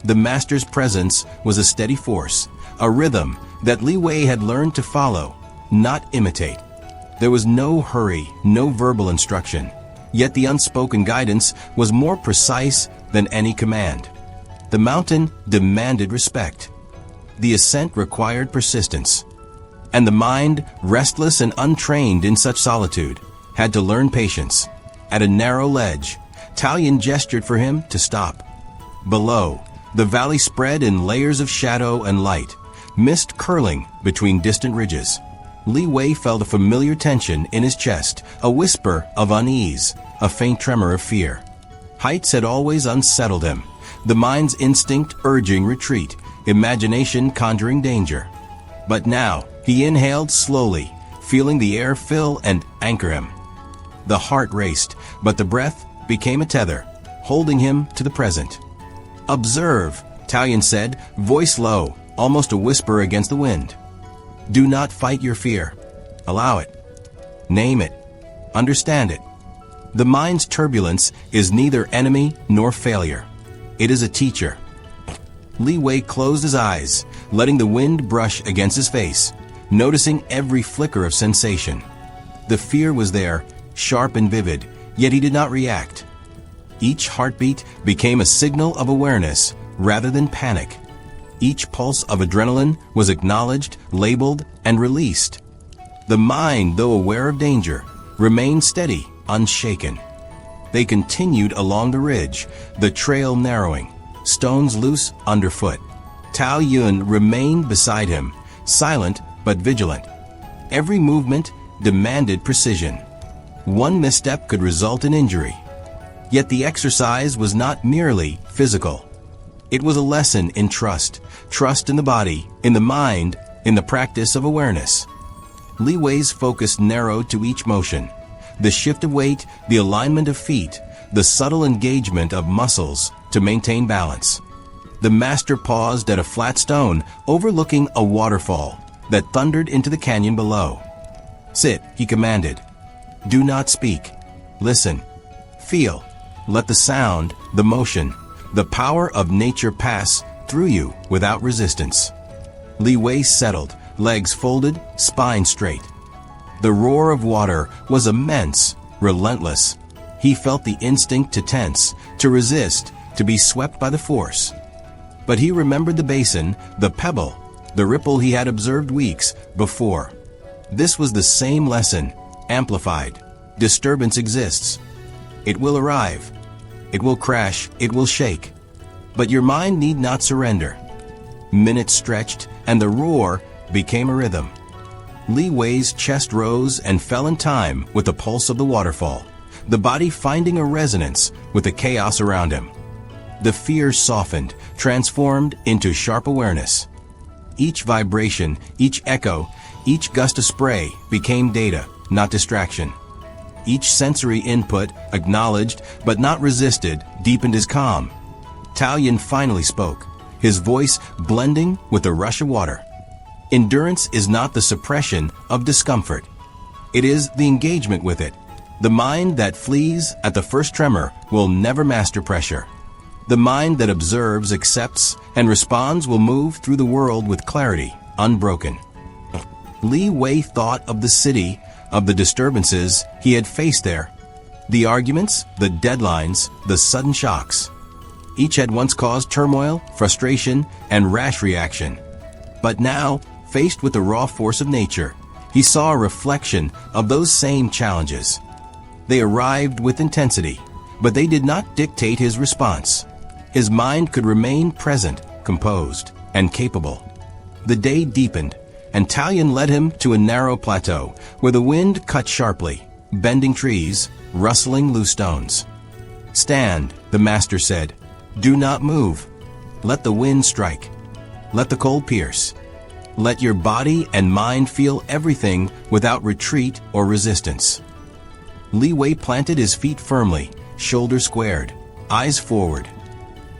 Speaker 1: The master's presence was a steady force, a rhythm that Li Wei had learned to follow, not imitate. There was no hurry, no verbal instruction. Yet the unspoken guidance was more precise than any command. The mountain demanded respect. The ascent required persistence. And the mind, restless and untrained in such solitude, had to learn patience. At a narrow ledge, Tao Yin gestured for him to stop. Below, the valley spread in layers of shadow and light, mist curling between distant ridges. Li Wei felt a familiar tension in his chest, a whisper of unease, a faint tremor of fear. Heights had always unsettled him, the mind's instinct urging retreat, imagination conjuring danger. But now, he inhaled slowly, feeling the air fill and anchor him. The heart raced, but the breath became a tether, holding him to the present. Observe, Tao Yin said, voice low, almost a whisper against the wind. Do not fight your fear. Allow it. Name it. Understand it. The mind's turbulence is neither enemy nor failure. It is a teacher. Li Wei closed his eyes, letting the wind brush against his face, noticing every flicker of sensation. The fear was there, sharp and vivid, yet he did not react. Each heartbeat became a signal of awareness rather than panic. Each pulse of adrenaline was acknowledged, labeled, and released. The mind, though aware of danger, remained steady, unshaken. They continued along the ridge, the trail narrowing, stones loose underfoot. Tao Yin remained beside him, silent but vigilant. Every movement demanded precision. One misstep could result in injury. Yet the exercise was not merely physical. It was a lesson in trust in the body, in the mind, in the practice of awareness. Li Wei's focus narrowed to each motion. The shift of weight, the alignment of feet, the subtle engagement of muscles to maintain balance. The master paused at a flat stone overlooking a waterfall that thundered into the canyon below. Sit, he commanded. Do not speak. Listen. Feel. Let the sound, the motion, the power of nature pass through you without resistance. Li Wei settled, legs folded, spine straight. The roar of water was immense, relentless. He felt the instinct to tense, to resist, to be swept by the force. But he remembered the basin, the pebble, the ripple he had observed weeks before. This was the same lesson, amplified. Disturbance exists. It will arrive. It will crash. It will shake. But your mind need not surrender. minutes stretched, and the roar became a rhythm. Li Wei's chest rose and fell in time with the pulse of the waterfall, the body finding a resonance with the chaos around him. The fear softened, transformed into sharp awareness. Each vibration, each echo, each gust of spray became data, not distraction. Each sensory input, acknowledged but not resisted, deepened his calm. Taoist finally spoke, his voice blending with the rush of water. Endurance is not the suppression of discomfort. It is the engagement with it. The mind that flees at the first tremor will never master pressure. The mind that observes, accepts, and responds will move through the world with clarity, unbroken. Li Wei thought of the city, of the disturbances he had faced there. The arguments, the deadlines, the sudden shocks. Each had once caused turmoil, frustration, and rash reaction. But now, faced with the raw force of nature, he saw a reflection of those same challenges. They arrived with intensity, but they did not dictate his response. His mind could remain present, composed, and capable. The day deepened, and Taoist led him to a narrow plateau where the wind cut sharply, bending trees, rustling loose stones. "Stand," the master said. "Do not move. Let the wind strike. Let the cold pierce. Let your body and mind feel everything without retreat or resistance." Li Wei planted his feet firmly, shoulders squared, eyes forward.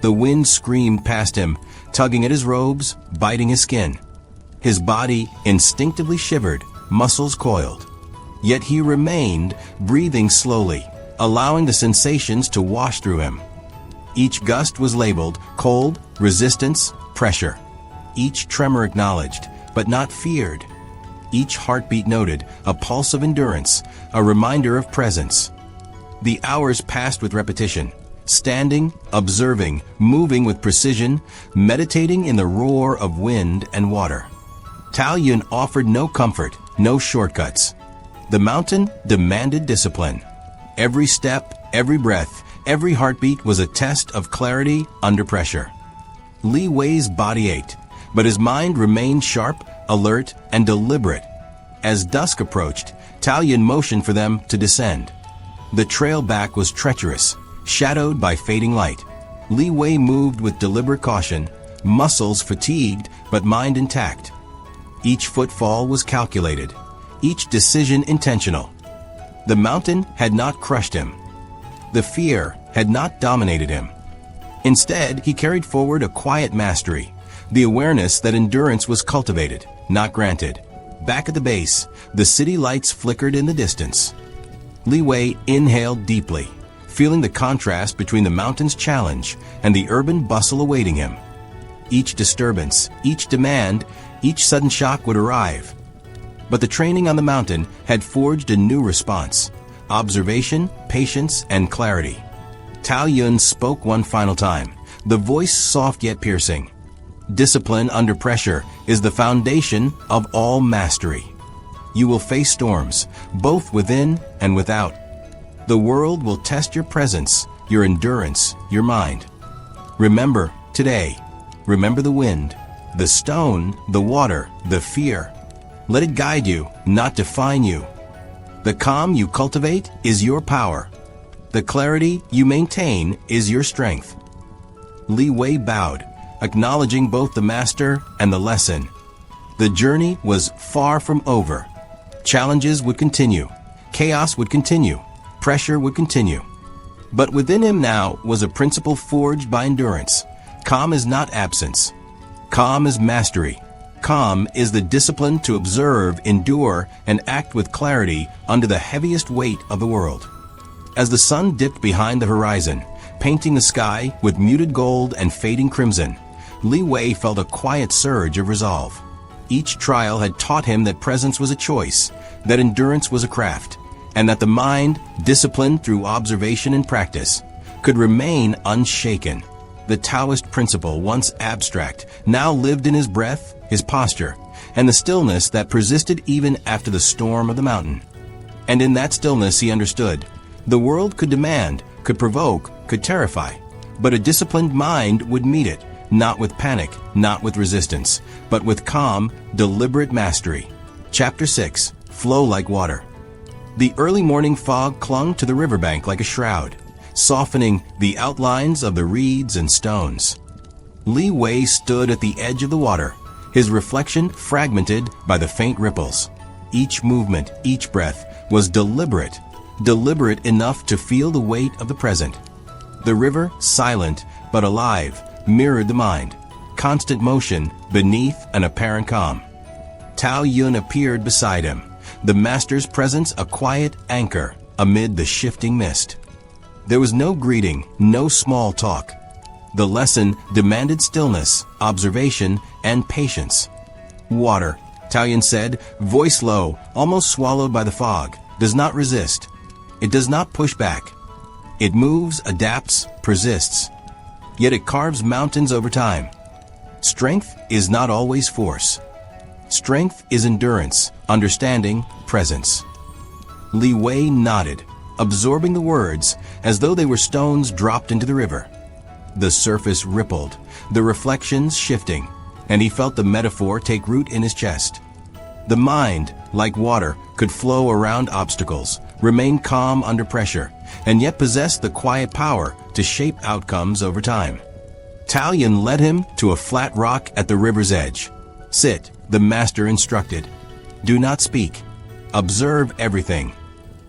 Speaker 1: The wind screamed past him, tugging at his robes, biting his skin. His body instinctively shivered, muscles coiled. Yet he remained, breathing slowly, allowing the sensations to wash through him. Each gust was labeled cold, resistance, pressure. Each tremor acknowledged, but not feared. Each heartbeat noted, a pulse of endurance, a reminder of presence. The hours passed with repetition, standing, observing, moving with precision, meditating in the roar of wind and water. Taoist offered no comfort, no shortcuts. The mountain demanded discipline. Every step, every breath, every heartbeat was a test of clarity under pressure. Li Wei's body ached, but his mind remained sharp, alert, and deliberate. As dusk approached, Taoist motioned for them to descend. The trail back was treacherous, shadowed by fading light. Li Wei moved with deliberate caution, muscles fatigued but mind intact. Each footfall was calculated, each decision intentional. The mountain had not crushed him. The fear had not dominated him. Instead, he carried forward a quiet mastery, the awareness that endurance was cultivated, not granted. Back at the base, the city lights flickered in the distance. Li Wei inhaled deeply, feeling the contrast between the mountain's challenge and the urban bustle awaiting him. Each disturbance, each demand, each sudden shock would arrive. But the training on the mountain had forged a new response: observation, patience, and clarity. Taoist spoke one final time, the voice soft yet piercing. "Discipline under pressure is the foundation of all mastery. You will face storms, both within and without. The world will test your presence, your endurance, your mind. Remember today. Remember the wind, the stone, the water, the fear. Let it guide you, not define you. The calm you cultivate is your power. The clarity you maintain is your strength." Li Wei bowed, acknowledging both the master and the lesson. The journey was far from over. Challenges would continue. Chaos would continue. Pressure would continue. But within him now was a principle forged by endurance. Calm is not absence. Calm is mastery. Calm is the discipline to observe, endure, and act with clarity under the heaviest weight of the world. As the sun dipped behind the horizon, painting the sky with muted gold and fading crimson, Li Wei felt a quiet surge of resolve. Each trial had taught him that presence was a choice, that endurance was a craft, and that the mind, disciplined through observation and practice, could remain unshaken. The Taoist principle, once abstract, now lived in his breath, his posture, and the stillness that persisted even after the storm of the mountain. And in that stillness he understood, the world could demand, could provoke, could terrify, but a disciplined mind would meet it, not with panic, not with resistance, but with calm, deliberate mastery. Chapter 6. Flow like water. The early morning fog clung to the riverbank like a shroud, softening the outlines of the reeds and stones. Li Wei stood at the edge of the water, his reflection fragmented by the faint ripples. Each movement, each breath was deliberate enough to feel the weight of the present. The river, silent but alive, mirrored the mind, constant motion beneath an apparent calm. Tao Yun appeared beside him, the master's presence a quiet anchor amid the shifting mist. There was no greeting, no small talk. The lesson demanded stillness, observation, and patience. Water, Tao Yun said, voice low, almost swallowed by the fog, does not resist. It does not push back. It moves, adapts, persists. Yet it carves mountains over time. Strength is not always force. Strength is endurance, understanding, presence. Li Wei nodded, absorbing the words as though they were stones dropped into the river. The surface rippled, the reflections shifting, and he felt the metaphor take root in his chest. The mind, like water, could flow around obstacles, remain calm under pressure, and yet possess the quiet power to shape outcomes over time. Tao Yun led him to a flat rock at the river's edge. Sit, the master instructed. Do not speak. Observe everything.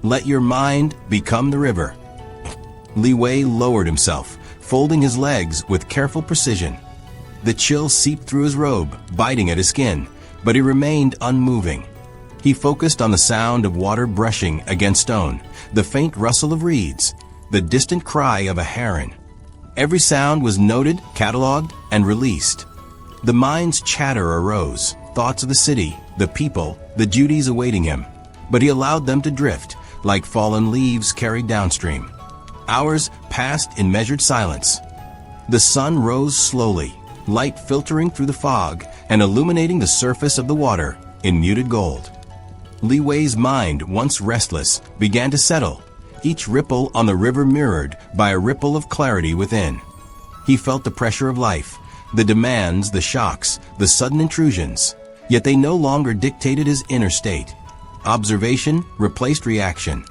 Speaker 1: Let your mind become the river. Li Wei lowered himself, folding his legs with careful precision. The chill seeped through his robe, biting at his skin, but he remained unmoving. He focused on the sound of water brushing against stone, the faint rustle of reeds, the distant cry of a heron. Every sound was noted, catalogued, and released. The mind's chatter arose, thoughts of the city, the people, the duties awaiting him, but he allowed them to drift, like fallen leaves carried downstream. Hours passed in measured silence. The sun rose slowly, light filtering through the fog and illuminating the surface of the water in muted gold. Li Wei's mind, once restless, began to settle, each ripple on the river mirrored by a ripple of clarity within. He felt the pressure of life, the demands, the shocks, the sudden intrusions, yet they no longer dictated his inner state. Observation replaced reaction.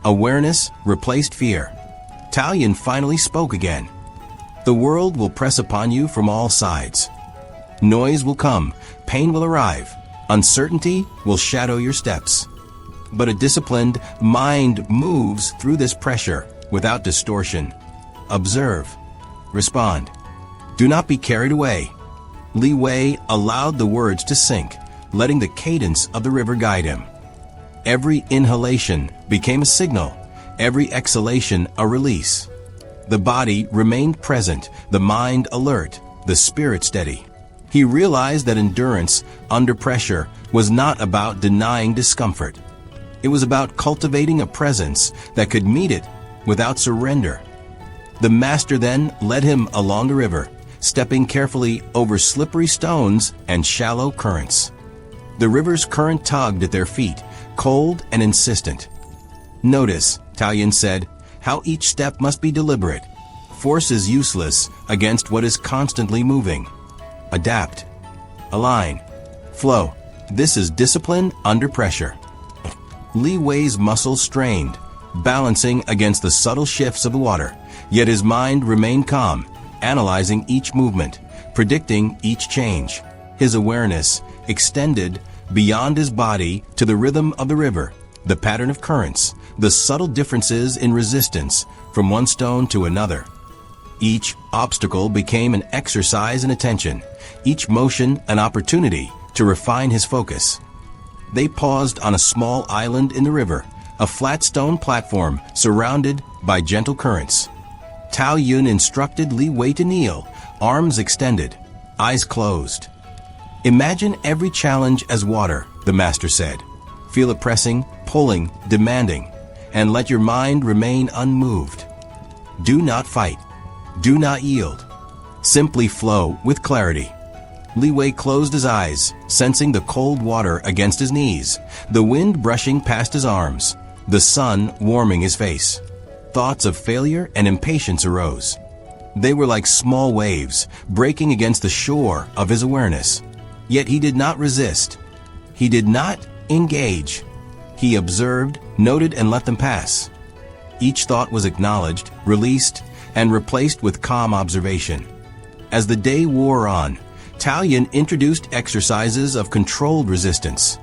Speaker 1: Awareness replaced fear. Tao Yun finally spoke again. The world will press upon you from all sides. Noise will come, pain will arrive, uncertainty will shadow your steps. But a disciplined mind moves through this pressure without distortion. Observe. Respond. Do not be carried away. Li Wei allowed the words to sink, letting the cadence of the river guide him. Every inhalation became a signal, every exhalation a release. The body remained present, the mind alert, the spirit steady. He realized that endurance under pressure was not about denying discomfort. It was about cultivating a presence that could meet it without surrender. The master then led him along the river, stepping carefully over slippery stones and shallow currents. The river's current tugged at their feet, cold and insistent. Notice, Tao Yun said, how each step must be deliberate. Force is useless against what is constantly moving. Adapt. Align. Flow. This is discipline under pressure. Li Wei's muscles strained, balancing against the subtle shifts of the water, yet his mind remained calm, analyzing each movement, predicting each change. His awareness extended beyond his body to the rhythm of the river, the pattern of currents, the subtle differences in resistance from one stone to another. Each obstacle became an exercise in attention, each motion an opportunity to refine his focus. They paused on a small island in the river, a flat stone platform surrounded by gentle currents. Tao Yun instructed Li Wei to kneel, arms extended, eyes closed. Imagine every challenge as water, the master said. Feel it pressing, pulling, demanding, and let your mind remain unmoved. Do not fight. Do not yield. Simply flow with clarity. Li Wei closed his eyes, sensing the cold water against his knees, the wind brushing past his arms, the sun warming his face. Thoughts of failure and impatience arose. They were like small waves, breaking against the shore of his awareness. Yet he did not resist. He did not engage. He observed, noted, and let them pass. Each thought was acknowledged, released, and replaced with calm observation. As the day wore on, Taoist introduced exercises of controlled resistance.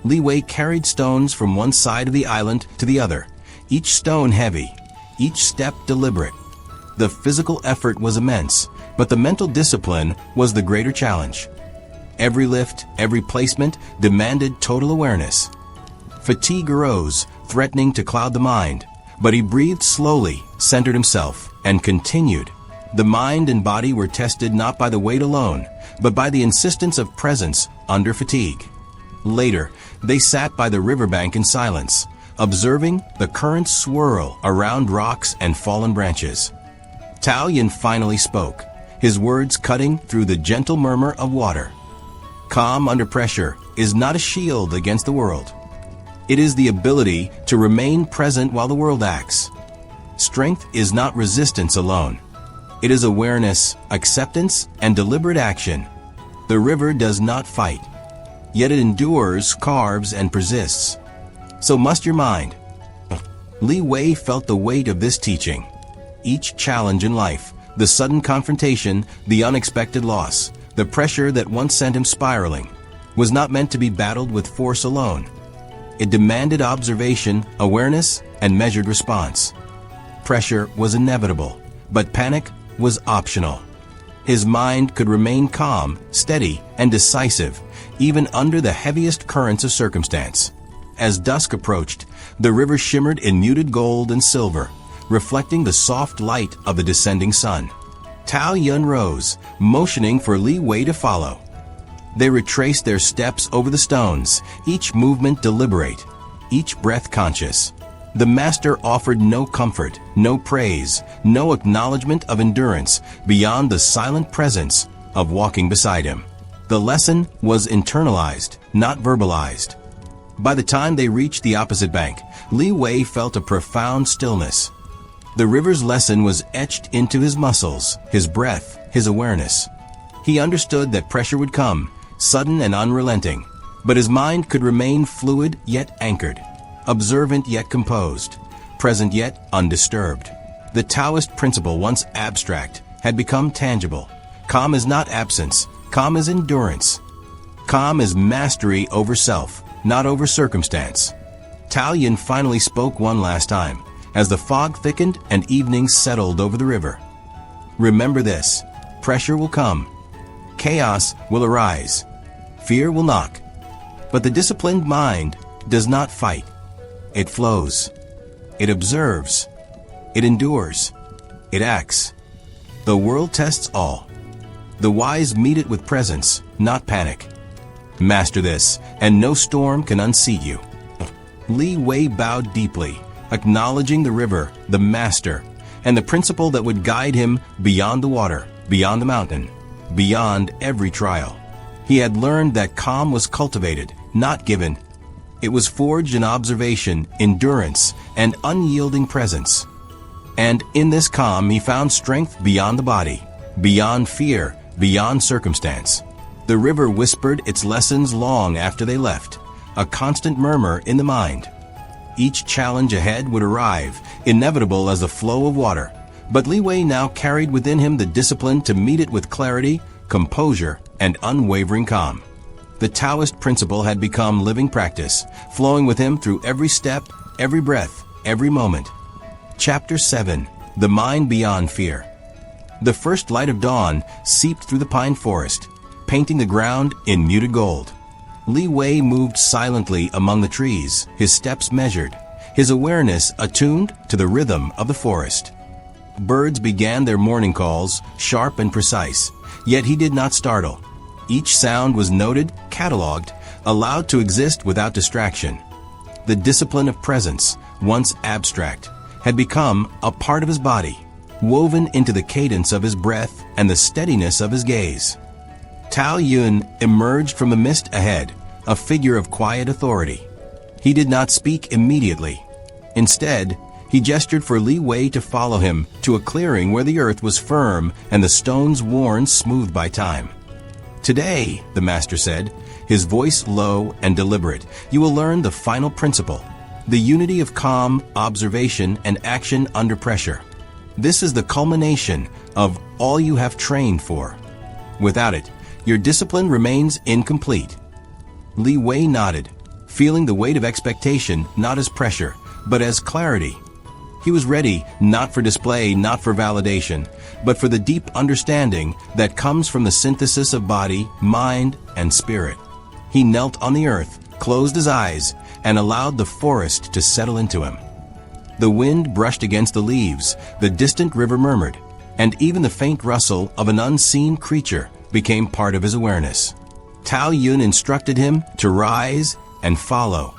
Speaker 1: Li Wei carried stones from one side of the island to the other, each stone heavy, each step deliberate. The physical effort was immense, but the mental discipline was the greater challenge. Every lift, every placement demanded total awareness. Fatigue arose, threatening to cloud the mind, but he breathed slowly, centered himself, and continued. The mind and body were tested not by the weight alone, but by the insistence of presence under fatigue. Later, they sat by the riverbank in silence, observing the currents swirl around rocks and fallen branches. Taoist finally spoke, his words cutting through the gentle murmur of water. Calm under pressure is not a shield against the world. It is the ability to remain present while the world acts. Strength is not resistance alone. It is awareness, acceptance, and deliberate action. The river does not fight, yet it endures, carves, and persists. So must your mind. Li Wei felt the weight of this teaching. Each challenge in life, the sudden confrontation, the unexpected loss, the pressure that once sent him spiraling, was not meant to be battled with force alone. It demanded observation, awareness, and measured response. Pressure was inevitable, but panic was optional. His mind could remain calm, steady, and decisive, even under the heaviest currents of circumstance. As dusk approached, the river shimmered in muted gold and silver, reflecting the soft light of the descending sun. Taoist rose, motioning for Li Wei to follow. They retraced their steps over the stones, each movement deliberate, each breath conscious. The master offered no comfort, no praise, no acknowledgement of endurance beyond the silent presence of walking beside him. The lesson was internalized, not verbalized. By the time they reached the opposite bank, Li Wei felt a profound stillness. The river's lesson was etched into his muscles, his breath, his awareness. He understood that pressure would come, sudden and unrelenting, but his mind could remain fluid yet anchored, observant yet composed, present yet undisturbed. The Taoist principle, once abstract, had become tangible. Calm is not absence, calm is endurance. Calm is mastery over self, not over circumstance. Taoist finally spoke one last time, as the fog thickened and evening settled over the river. Remember this: pressure will come, chaos will arise, fear will knock, but the disciplined mind does not fight. It flows, it observes, it endures, it acts. The world tests all. The wise meet it with presence, not panic. Master this, and no storm can unseat you. Li Wei bowed deeply, acknowledging the river, the master, and the principle that would guide him beyond the water, beyond the mountain, beyond every trial. He had learned that calm was cultivated, not given. It was forged in observation, endurance, and unyielding presence. And in this calm he found strength beyond the body, beyond fear, beyond circumstance. The river whispered its lessons long after they left, a constant murmur in the mind. Each challenge ahead would arrive, inevitable as the flow of water, but Li Wei now carried within him the discipline to meet it with clarity, composure, and unwavering calm. The Taoist principle had become living practice, flowing with him through every step, every breath, every moment. Chapter 7: The Mind Beyond Fear. The first light of dawn seeped through the pine forest, painting the ground in muted gold. Li Wei moved silently among the trees, his steps measured, his awareness attuned to the rhythm of the forest. Birds began their morning calls, sharp and precise, yet he did not startle. Each sound was noted, catalogued, allowed to exist without distraction. The discipline of presence, once abstract, had become a part of his body, woven into the cadence of his breath and the steadiness of his gaze. Taoist emerged from the mist ahead, a figure of quiet authority. He did not speak immediately. Instead, He gestured for Li Wei to follow him to a clearing where the earth was firm and the stones worn smooth by time. "Today," the master said, his voice low and deliberate, "you will learn the final principle, the unity of calm, observation, and action under pressure. This is the culmination of all you have trained for. Without it, your discipline remains incomplete." Li Wei nodded, feeling the weight of expectation not as pressure, but as clarity. He was ready not for display, not for validation, but for the deep understanding that comes from the synthesis of body, mind, and spirit. He knelt on the earth, closed his eyes, and allowed the forest to settle into him. The wind brushed against the leaves, the distant river murmured, and even the faint rustle of an unseen creature became part of his awareness. Tao Yun instructed him to rise and follow.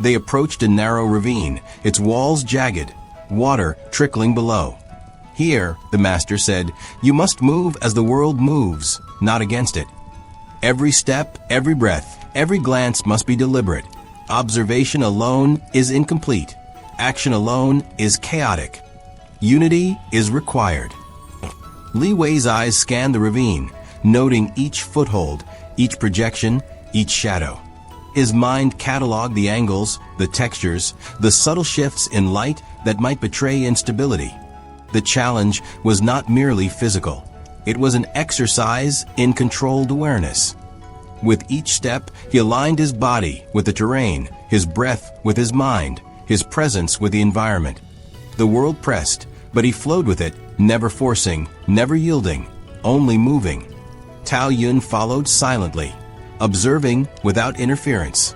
Speaker 1: They approached a narrow ravine, its walls jagged, water trickling below. "Here," the master said, "you must move as the world moves, not against it. Every step, every breath, every glance must be deliberate. Observation alone is incomplete. Action alone is chaotic. Unity is required." Li Wei's eyes scanned the ravine, noting each foothold, each projection, each shadow. His mind cataloged the angles, the textures, the subtle shifts in light that might betray instability. The challenge was not merely physical. It was an exercise in controlled awareness. With each step, he aligned his body with the terrain, his breath with his mind, his presence with the environment. The world pressed, but he flowed with it, never forcing, never yielding, only moving. Tao Yun followed silently, observing without interference.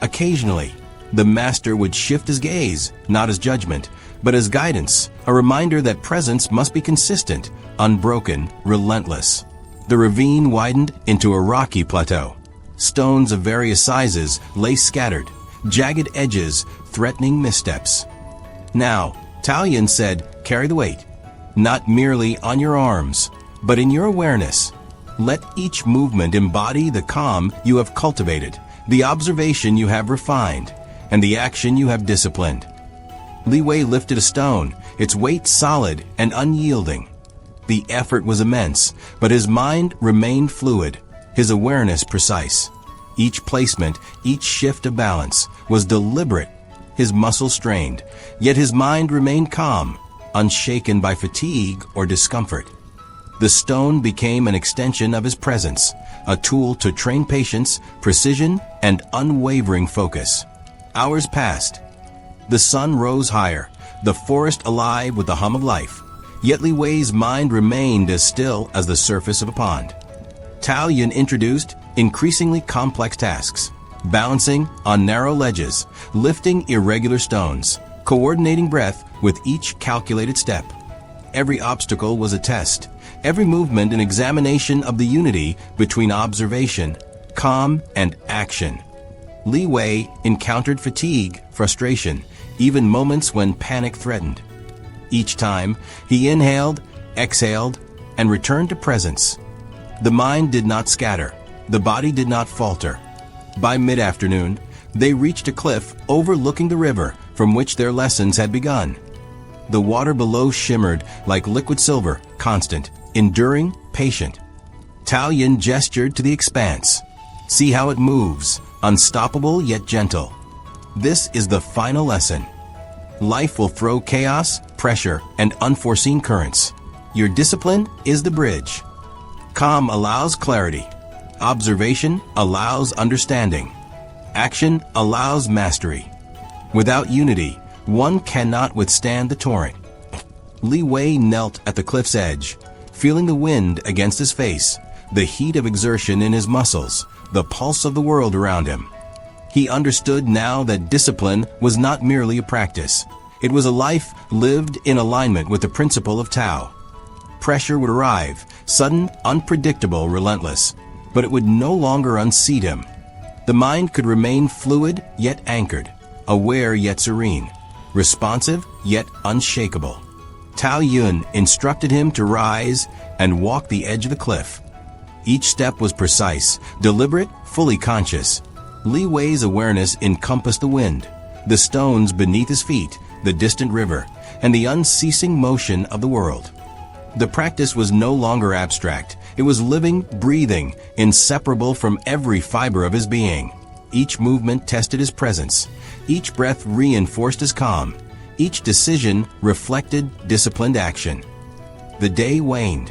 Speaker 1: Occasionally, the master would shift his gaze, not as judgment, but as guidance, a reminder that presence must be consistent, unbroken, relentless. The ravine widened into a rocky plateau. Stones of various sizes lay scattered, jagged edges threatening missteps. "Now," Tao Yun said, "carry the weight, not merely on your arms, but in your awareness. Let each movement embody the calm you have cultivated, the observation you have refined, and the action you have disciplined." Li Wei lifted a stone, its weight solid and unyielding. The effort was immense, but his mind remained fluid, his awareness precise. Each placement, each shift of balance was deliberate, his muscles strained, yet his mind remained calm, unshaken by fatigue or discomfort. The stone became an extension of his presence, a tool to train patience, precision, and unwavering focus. Hours passed. The sun rose higher, the forest alive with the hum of life, yet Li Wei's mind remained as still as the surface of a pond. Tao Yun introduced increasingly complex tasks, balancing on narrow ledges, lifting irregular stones, coordinating breath with each calculated step. Every obstacle was a test, every movement an examination of the unity between observation, calm, and action. Li Wei encountered fatigue, frustration, even moments when panic threatened. Each time, he inhaled, exhaled, and returned to presence. The mind did not scatter, the body did not falter. By mid-afternoon, they reached a cliff overlooking the river from which their lessons had begun. The water below shimmered like liquid silver, constant, enduring, patient. Tao Yun gestured to the expanse. "See how it moves, unstoppable yet gentle. This is the final lesson. Life will throw chaos, pressure, and unforeseen currents. Your discipline is the bridge. Calm allows clarity. Observation allows understanding. Action allows mastery. Without unity, one cannot withstand the torrent." Li Wei knelt at the cliff's edge, feeling the wind against his face, the heat of exertion in his muscles, the pulse of the world around him. He understood now that discipline was not merely a practice. It was a life lived in alignment with the principle of Tao. Pressure would arrive, sudden, unpredictable, relentless, but it would no longer unseat him. The mind could remain fluid yet anchored, aware yet serene, responsive yet unshakable. Tao Yun instructed him to rise and walk the edge of the cliff. Each step was precise, deliberate, fully conscious. Li Wei's awareness encompassed the wind, the stones beneath his feet, the distant river, and the unceasing motion of the world. The practice was no longer abstract. It was living, breathing, inseparable from every fiber of his being. Each movement tested his presence. Each breath reinforced his calm. Each decision reflected disciplined action. The day waned.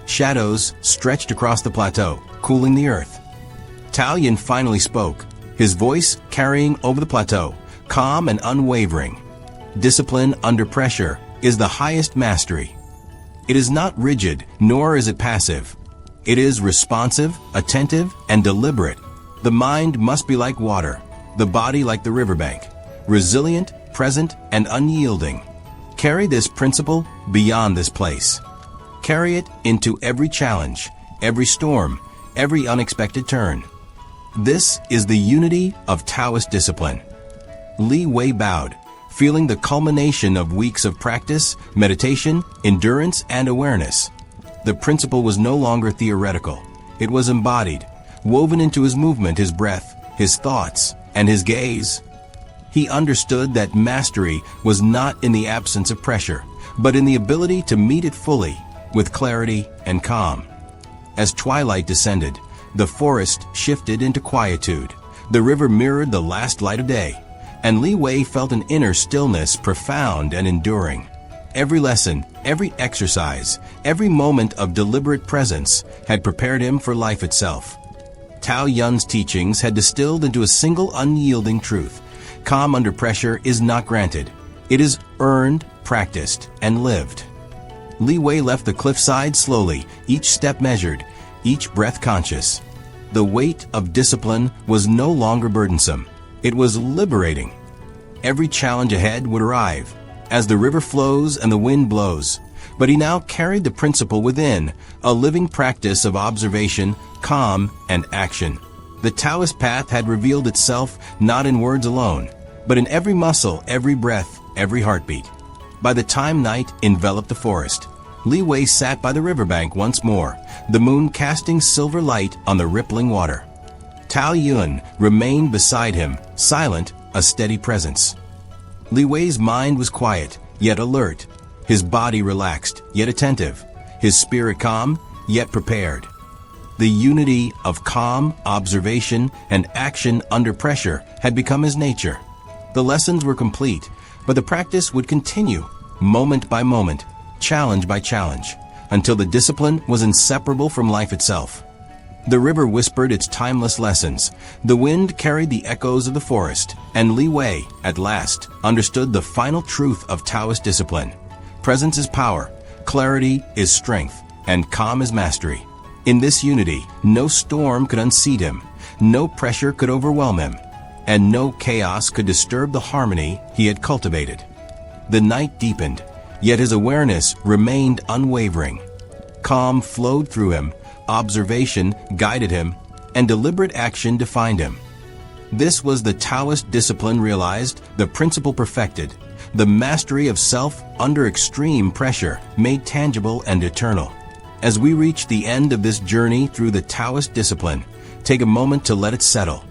Speaker 1: Shadows stretched across the plateau, cooling the earth. Tao Yin finally spoke, his voice carrying over the plateau, calm and unwavering. Discipline under pressure is the highest mastery. It is not rigid, nor is it passive. It is responsive, attentive, and deliberate. The mind must be like water, the body like the riverbank, resilient, present, and unyielding. Carry this principle beyond this place. Carry it into every challenge, every storm, every unexpected turn. This is the unity of Taoist discipline. Li Wei bowed, feeling the culmination of weeks of practice, meditation, endurance, and awareness. The principle was no longer theoretical. It was embodied, woven into his movement, his breath, his thoughts, and his gaze. He understood that mastery was not in the absence of pressure, but in the ability to meet it fully, with clarity and calm. As twilight descended, the forest shifted into quietude. The river mirrored the last light of day, and Li Wei felt an inner stillness profound and enduring. Every lesson, every exercise, every moment of deliberate presence had prepared him for life itself. Tao Yun's teachings had distilled into a single unyielding truth. Calm under pressure is not granted. It is earned, practiced, and lived. Li Wei left the cliffside slowly, each step measured, each breath conscious. The weight of discipline was no longer burdensome. It was liberating. Every challenge ahead would arrive, as the river flows and the wind blows. But he now carried the principle within, a living practice of observation, calm, and action. The Taoist path had revealed itself not in words alone, but in every muscle, every breath, every heartbeat. By the time night enveloped the forest, Li Wei sat by the riverbank once more, the moon casting silver light on the rippling water. Tao Yun remained beside him, silent, a steady presence. Li Wei's mind was quiet, yet alert. His body relaxed, yet attentive. His spirit calm, yet prepared. The unity of calm, observation, and action under pressure had become his nature. The lessons were complete, but the practice would continue, moment by moment, challenge by challenge, until the discipline was inseparable from life itself. The river whispered its timeless lessons. The wind carried the echoes of the forest, and Li Wei, at last, understood the final truth of Taoist discipline. Presence is power, clarity is strength, and calm is mastery. In this unity, no storm could unseat him, no pressure could overwhelm him, and no chaos could disturb the harmony he had cultivated. The night deepened, yet his awareness remained unwavering. Calm flowed through him, observation guided him, and deliberate action defined him. This was the Taoist discipline realized, the principle perfected, the mastery of self under extreme pressure made tangible and eternal. As we reach the end of this journey through the Taoist discipline, take a moment to let it settle.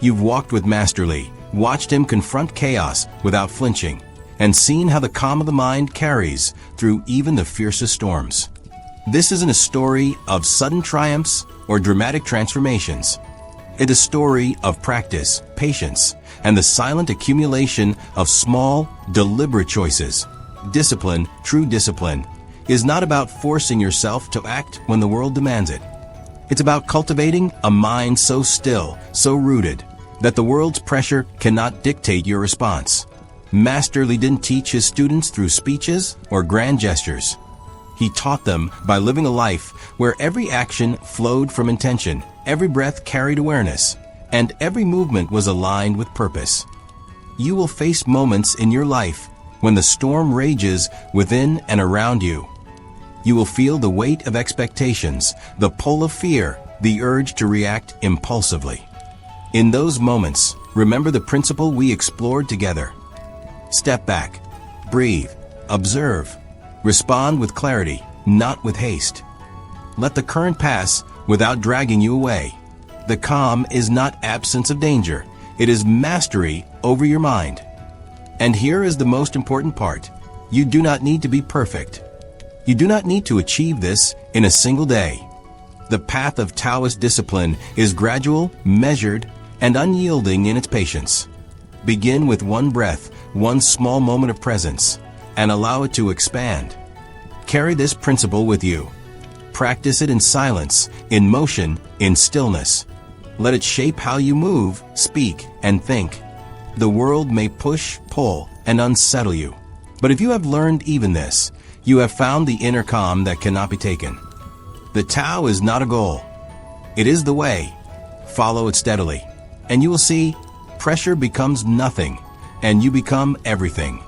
Speaker 1: You've walked with Master Li, watched him confront chaos without flinching, and seen how the calm of the mind carries through even the fiercest storms. This isn't a story of sudden triumphs or dramatic transformations. It's a story of practice, patience, and the silent accumulation of small, deliberate choices. Discipline, true discipline, is not about forcing yourself to act when the world demands it. It's about cultivating a mind so still, so rooted, that the world's pressure cannot dictate your response. Master Li didn't teach his students through speeches or grand gestures. He taught them by living a life where every action flowed from intention, every breath carried awareness, and every movement was aligned with purpose. You will face moments in your life when the storm rages within and around you. You will feel the weight of expectations, the pull of fear, the urge to react impulsively. In those moments, remember the principle we explored together. Step back, breathe, observe, respond with clarity, not with haste. Let the current pass without dragging you away. The calm is not absence of danger. It is mastery over your mind. And here is the most important part. You do not need to be perfect. You do not need to achieve this in a single day. The path of Taoist discipline is gradual, measured, and unyielding in its patience. Begin with one breath, one small moment of presence, and allow it to expand. Carry this principle with you. Practice it in silence, in motion, in stillness. Let it shape how you move, speak, and think. The world may push, pull, and unsettle you. But if you have learned even this, you have found the inner calm that cannot be taken. The Tao is not a goal. It is the way. Follow it steadily, and you will see pressure becomes nothing, and you become everything.